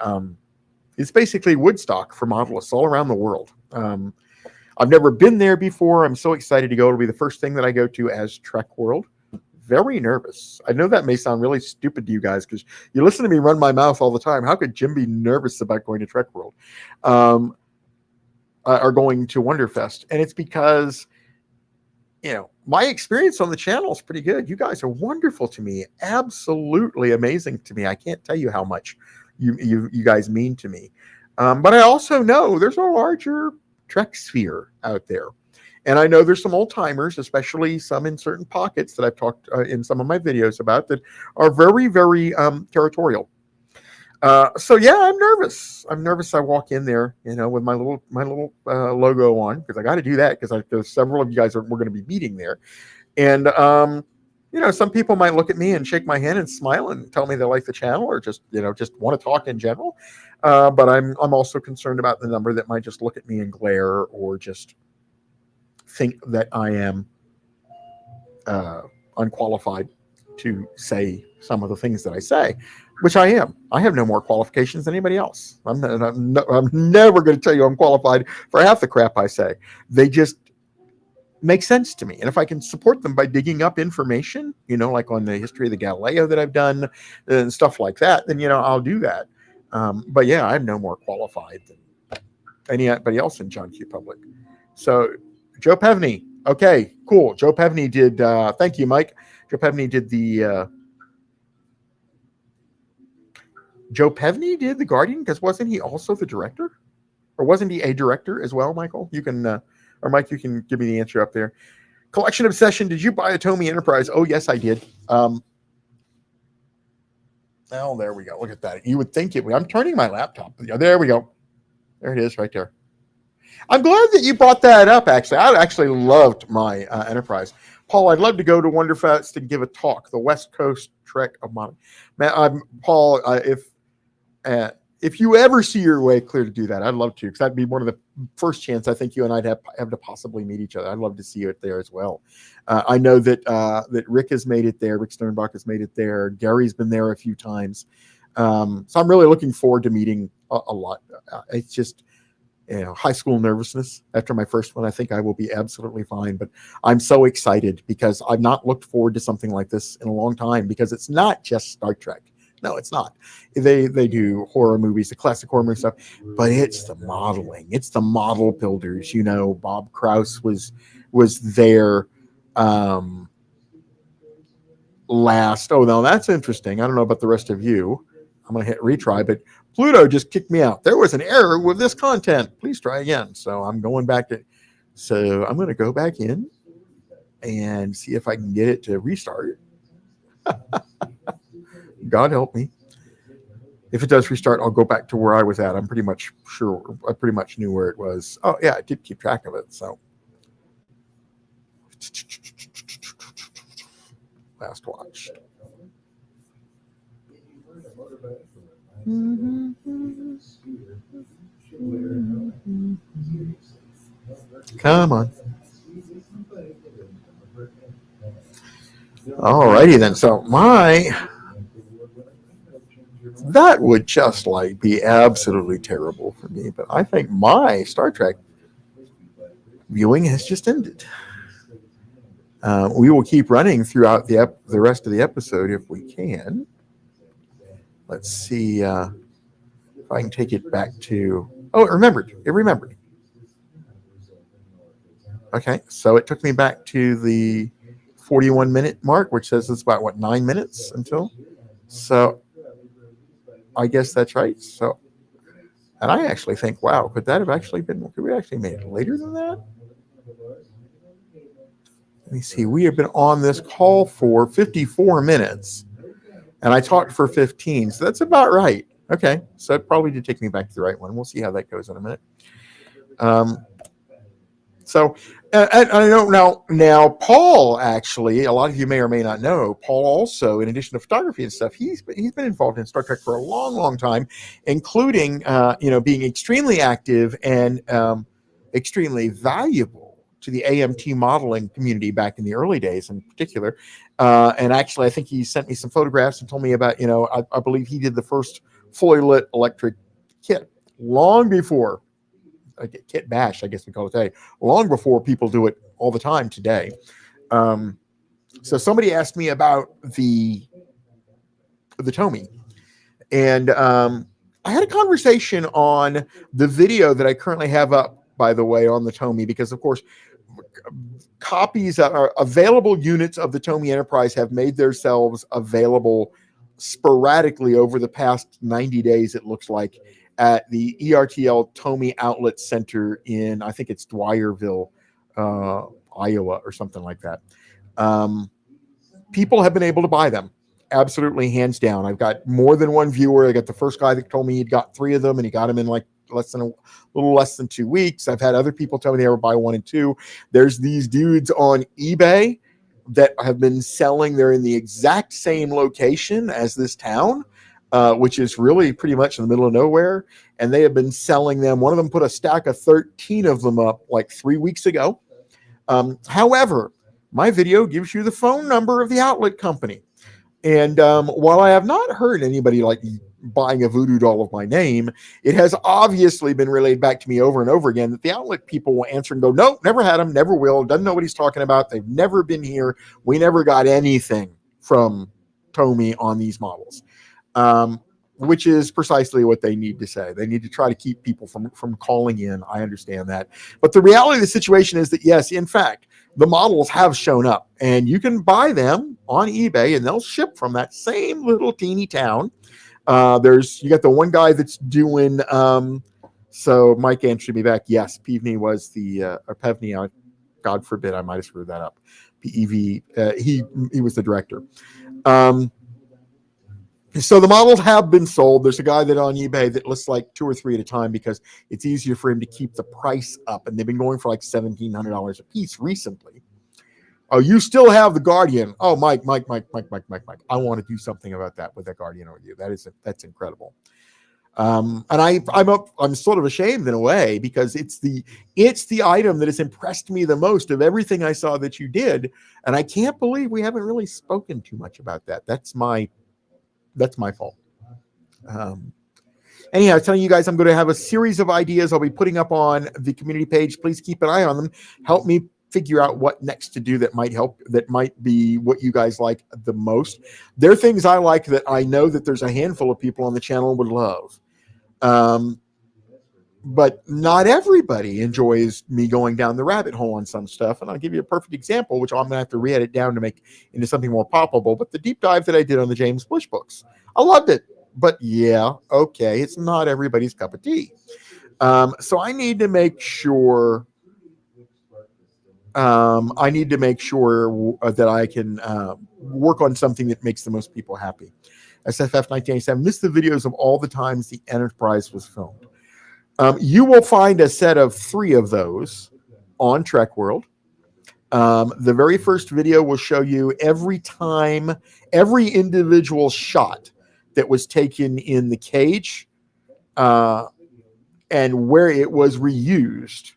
it's basically Woodstock for modelists all around the world. I've never been there before. I'm so excited to go. It'll be the first thing that I go to as Trek World. Very nervous. I know that may sound really stupid to you guys because you listen to me run my mouth all the time. How could Jim be nervous about going to Trek World or going to Wonderfest? And it's because, you know, my experience on the channel is pretty good. You guys are wonderful to me, absolutely amazing to me. I can't tell you how much you guys mean to me. But I also know there's a larger Trek sphere out there. And I know there's some old timers, especially some in certain pockets that I've talked in some of my videos about, that are very, very territorial. So yeah, I'm nervous. I'm nervous. I walk in there, you know, with my little logo on, because I got to do that because there's several of you guys we're going to be meeting there, and you know, some people might look at me and shake my hand and smile and tell me they like the channel or just want to talk in general. But I'm also concerned about the number that might just look at me and glare or just think that I am unqualified to say some of the things that I say, which I am. I have no more qualifications than anybody else. I'm never going to tell you I'm qualified for half the crap I say. They just make sense to me. And if I can support them by digging up information, you know, like on the history of the Galileo that I've done and stuff like that, then, you know, I'll do that. But yeah, I'm no more qualified than anybody else in John Q. Public. So Joe Pevney. Okay, cool. Joe Pevney did, thank you, Mike. Joe Pevney did the, Joe Pevney did The Guardian, because wasn't he also the director? Or wasn't he a director as well, Michael? You can, or Mike, you can give me the answer up there. Collection Obsession, did you buy a Tomy Enterprise? Oh, yes, I did. Oh, there we go. Look at that. You would think it would. I'm turning my laptop. There we go. There it is right there. I'm glad that you brought that up, actually. I actually loved my Enterprise. Paul, I'd love to go to Wonderfest and give a talk, the West Coast Trek of Modern. Paul, if you ever see your way clear to do that, I'd love to, because that'd be one of the first chance I think you and I'd have to possibly meet each other. I'd love to see you there as well. I know that that Rick has made it there. Rick Sternbach has made it there. Gary's been there a few times. So I'm really looking forward to meeting a lot. It's just, you know, high school nervousness after my first one. I think I will be absolutely fine, but I'm so excited because I've not looked forward to something like this in a long time, because it's not just Star Trek. No, it's not. They do horror movies, the classic horror movie stuff, but it's the modeling. It's the model builders. You know, Bob Krause was there last. Oh, no, that's interesting. I don't know about the rest of you. I'm going to hit retry, but Pluto just kicked me out. There was an error with this content. Please try again. So I'm going back to, so I'm going to go back in and see if I can get it to restart. God help me. If it does restart, I'll go back to where I was at. I'm pretty much sure. I pretty much knew where it was. Oh, yeah, I did keep track of it. So last watch. Come on. Alrighty then. So that would just like be absolutely terrible for me. But I think my Star Trek viewing has just ended. We will keep running throughout the rest of the episode if we can. Let's see if I can take it back to. Oh, it remembered. It remembered. Okay, so it took me back to the 41-minute mark, which says it's about 9 minutes until. So I guess that's right. So, and I actually think, wow, could that have actually been? Could we actually made it later than that? Let me see. We have been on this call for 54 minutes, and I talked for 15, so that's about right. Okay, so it probably did take me back to the right one. We'll see how that goes in a minute. So I don't now Paul, actually, a lot of you may or may not know, Paul also, in addition to photography and stuff, he's been involved in Star Trek for a long, long time, including being extremely active and extremely valuable to the AMT modeling community back in the early days, in particular. And actually, I think he sent me some photographs and told me about, I believe he did the first fully lit electric kit long before kit bash, I guess we call it today, long before people do it all the time today. So somebody asked me about the Tomy, and I had a conversation on the video that I currently have up, by the way, on the Tomy, because of course copies are available. Units of the Tomy Enterprise have made themselves available sporadically over the past 90 days, it looks like, at the ERTL Tomy Outlet Center in, I think it's Dwyerville, Iowa, or something like that. People have been able to buy them. Absolutely, hands down. I've got more than one viewer. I got the first guy that told me he'd got 3 of them, and he got them in like a little less than 2 weeks. I've had other people tell me they ever buy 1 and 2. There's these dudes on eBay that have been selling. They're in the exact same location as this town, which is really pretty much in the middle of nowhere. And they have been selling them. One of them put a stack of 13 of them up like 3 weeks ago. However, my video gives you the phone number of the outlet company. And while I have not heard anybody like buying a voodoo doll of my name, it has obviously been relayed back to me over and over again that the outlet people will answer and go, no, never had them, never will, doesn't know what he's talking about. They've never been here. We never got anything from Tomy on these models, which is precisely what they need to say. They need to try to keep people from calling in. I understand that. But the reality of the situation is that, yes, in fact, the models have shown up, and you can buy them on eBay, and they'll ship from that same little teeny town. You got the one guy that's doing. So Mike answered me back. Yes, Pevney was or Pevney. God forbid, I might have screwed that up. PEV. He was the director. So the models have been sold. There's a guy that on eBay that lists like 2 or 3 at a time because it's easier for him to keep the price up. And they've been going for like $1,700 a piece recently. Oh, you still have the Guardian. Oh, Mike. I want to do something about that with that Guardian over you. That's incredible. And I'm sort of ashamed in a way because it's the item that has impressed me the most of everything I saw that you did. And I can't believe we haven't really spoken too much about that. That's my fault. Anyhow, I was telling you guys I'm going to have a series of ideas I'll be putting up on the community page. Please keep an eye on them. Help me figure out what next to do that might help, that might be what you guys like the most. There are things I like that I know that there's a handful of people on the channel would love. But not everybody enjoys me going down the rabbit hole on some stuff. And I'll give you a perfect example, which I'm going to have to re-edit down to make into something more poppable. But the deep dive that I did on the James Bush books, I loved it. But yeah, okay, it's not everybody's cup of tea. So I need to make sure. That I can work on something that makes the most people happy. SFF 1987 missed the videos of all the times the Enterprise was filmed. You will find a set of 3 of those on Trek World. The very first video will show you every individual shot that was taken in the cage and where it was reused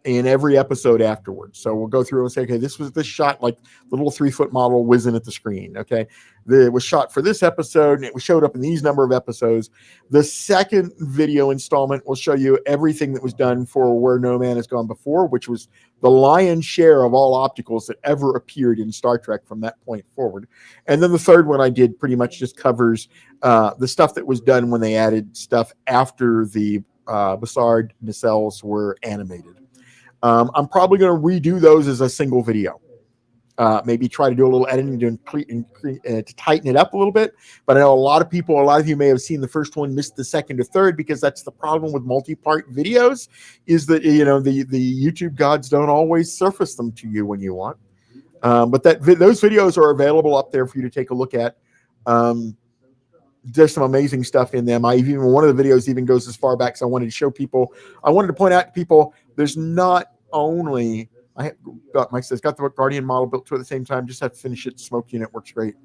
in every episode afterwards. So we'll go through and say, okay, this was the shot, like the little 3-foot model whizzing at the screen. Okay. It was shot for this episode and it showed up in these number of episodes. The second video installment will show you everything that was done for Where No Man Has Gone Before, which was the lion's share of all opticals that ever appeared in Star Trek from that point forward. And then the third one I did pretty much just covers the stuff that was done when they added stuff after the Bussard nacelles were animated. I'm probably going to redo those as a single video. Maybe try to do a little editing to tighten it up a little bit. But I know a lot of you may have seen the first one, missed the second or third, because that's the problem with multi-part videos, is that, the YouTube gods don't always surface them to you when you want. But those videos are available up there for you to take a look at. There's some amazing stuff in them. One of the videos even goes as far back, so I wanted to point out to people, there's not only, Mike says, got the Guardian model built 2 at the same time, just have to finish it. Smoke unit works great.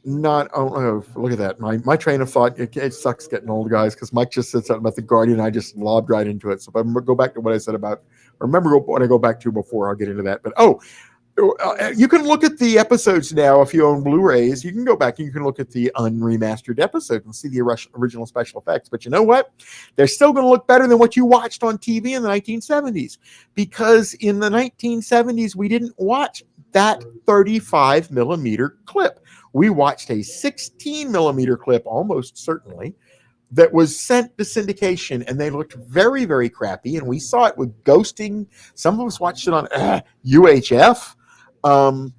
not oh, look at that. My train of thought, it sucks getting old, guys, because Mike just said something about the Guardian. I just lobbed right into it. So if I go back to what I said about, remember what I go back to before, I'll get into that. But you can look at the episodes now if you own Blu-rays. You can go back and you can look at the unremastered episode and see the original special effects. But you know what? They're still going to look better than what you watched on TV in the 1970s, because in the 1970s we didn't watch that 35 millimeter clip. We watched a 16 millimeter clip, almost certainly, that was sent to syndication, and they looked very, very crappy. And we saw it with ghosting. Some of us watched it on UHF. And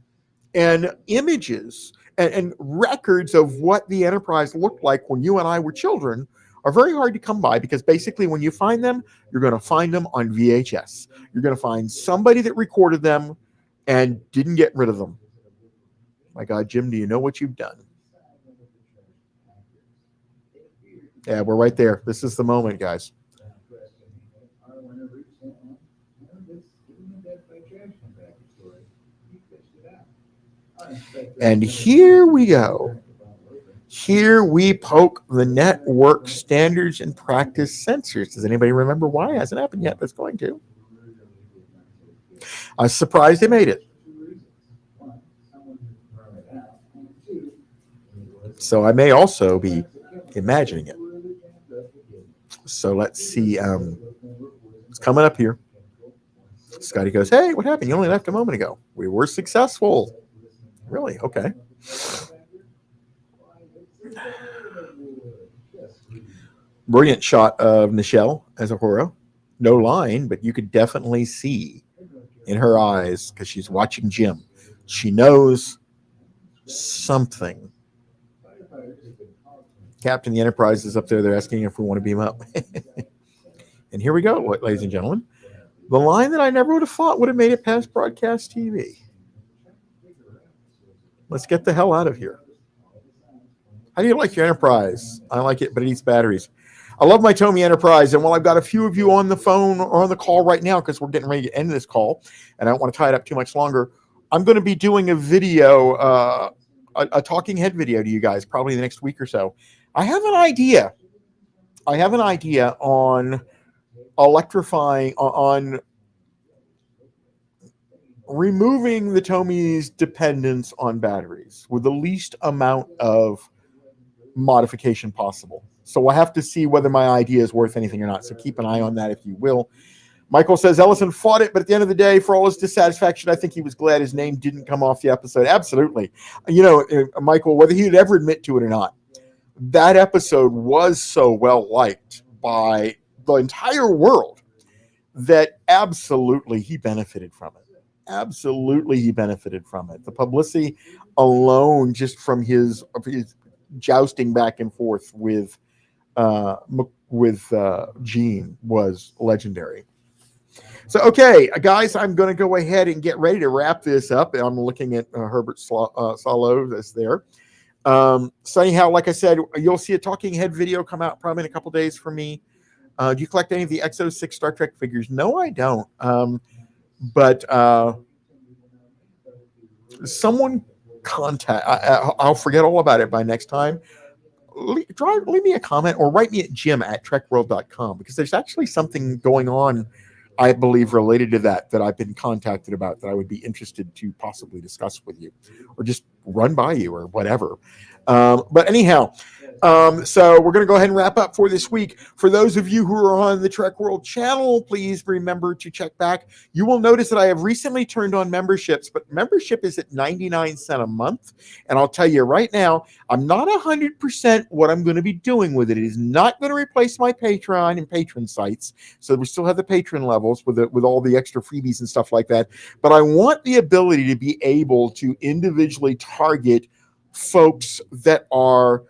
images and records of what the Enterprise looked like when you and I were children are very hard to come by, because basically when you find them, you're going to find them on VHS. You're going to find somebody that recorded them and didn't get rid of them. My God, Jim, do you know what you've done? Yeah, we're right there. This is the moment, guys. And here we go. Here we poke the network standards and practice sensors. Does anybody remember why? It hasn't happened yet, but it's going to. I was surprised they made it. So I may also be imagining it. So let's see. It's coming up here. Scotty goes, "Hey, what happened? You only left a moment ago." We were successful. Really? Okay. Brilliant shot of Nichelle as Uhura. No line, but you could definitely see in her eyes, because she's watching Jim. She knows something. Captain the Enterprise is up there. They're asking if we want to beam up. And here we go, ladies and gentlemen. The line that I never would have thought would have made it past broadcast TV. Let's get the hell out of here. How do you like your Enterprise? I like it, but it eats batteries. I love my Tomy Enterprise, and while I've got a few of you on the phone or on the call right now, because we're getting ready to end this call, and I don't want to tie it up too much longer, I'm going to be doing a video, a talking head video to you guys, probably the next week or so. I have an idea. On electrifying, on removing the Tomy's dependence on batteries with the least amount of modification possible. So we'll have to see whether my idea is worth anything or not. So keep an eye on that, if you will. Michael says Ellison fought it, but at the end of the day, for all his dissatisfaction, I think he was glad his name didn't come off the episode. Absolutely. You know, Michael, whether he'd ever admit to it or not, that episode was so well liked by the entire world that absolutely he benefited from it. Absolutely he benefited from it. The publicity alone, just from his jousting back and forth with Gene, was legendary. So, okay, guys, I'm going to go ahead and get ready to wrap this up. I'm looking at Herbert Salo that's there. So anyhow, like I said, you'll see a talking head video come out probably in a couple days for me. Do you collect any of the X06 Star Trek figures? No, I don't. But someone contact. I'll forget all about it by next time. Leave me a comment or write me at jim@trekworld.com, because there's actually something going on, I believe, related to that I've been contacted about, that I would be interested to possibly discuss with you or just run by you or whatever. But anyhow, so we're going to go ahead and wrap up for this week. For those of you who are on the Trek World channel, please remember to check back. You will notice that I have recently turned on memberships, but membership is at 99 cents a month. And I'll tell you right now, I'm not 100% what I'm going to be doing with it. It is not going to replace my Patreon and patron sites. So we still have the patron levels with all the extra freebies and stuff like that. But I want the ability to be able to individually target folks that are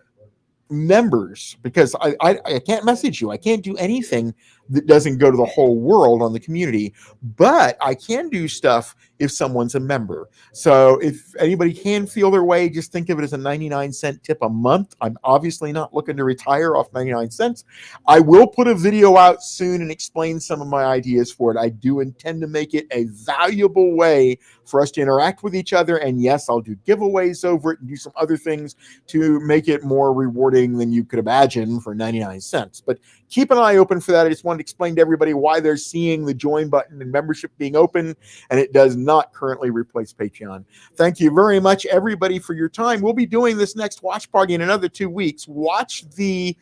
members, because I can't message you. I can't do anything that doesn't go to the whole world on the community, but I can do stuff if someone's a member. So if anybody can feel their way, just think of it as a 99-cent tip a month. I'm obviously not looking to retire off 99 cents. I will put a video out soon and explain some of my ideas for it. I do intend to make it a valuable way for us to interact with each other. And yes, I'll do giveaways over it and do some other things to make it more rewarding than you could imagine for 99 cents. But keep an eye open for that. I just wanted to explain to everybody why they're seeing the join button and membership being open, and it does not currently replace Patreon. Thank you very much, everybody, for your time. We'll be doing this next watch party in another 2 weeks. Watch the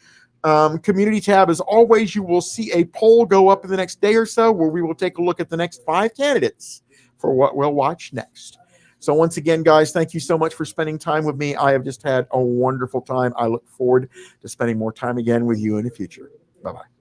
community tab. As always, you will see a poll go up in the next day or so where we will take a look at the next 5 candidates for what we'll watch next. So once again, guys, thank you so much for spending time with me. I have just had a wonderful time. I look forward to spending more time again with you in the future. Bye-bye.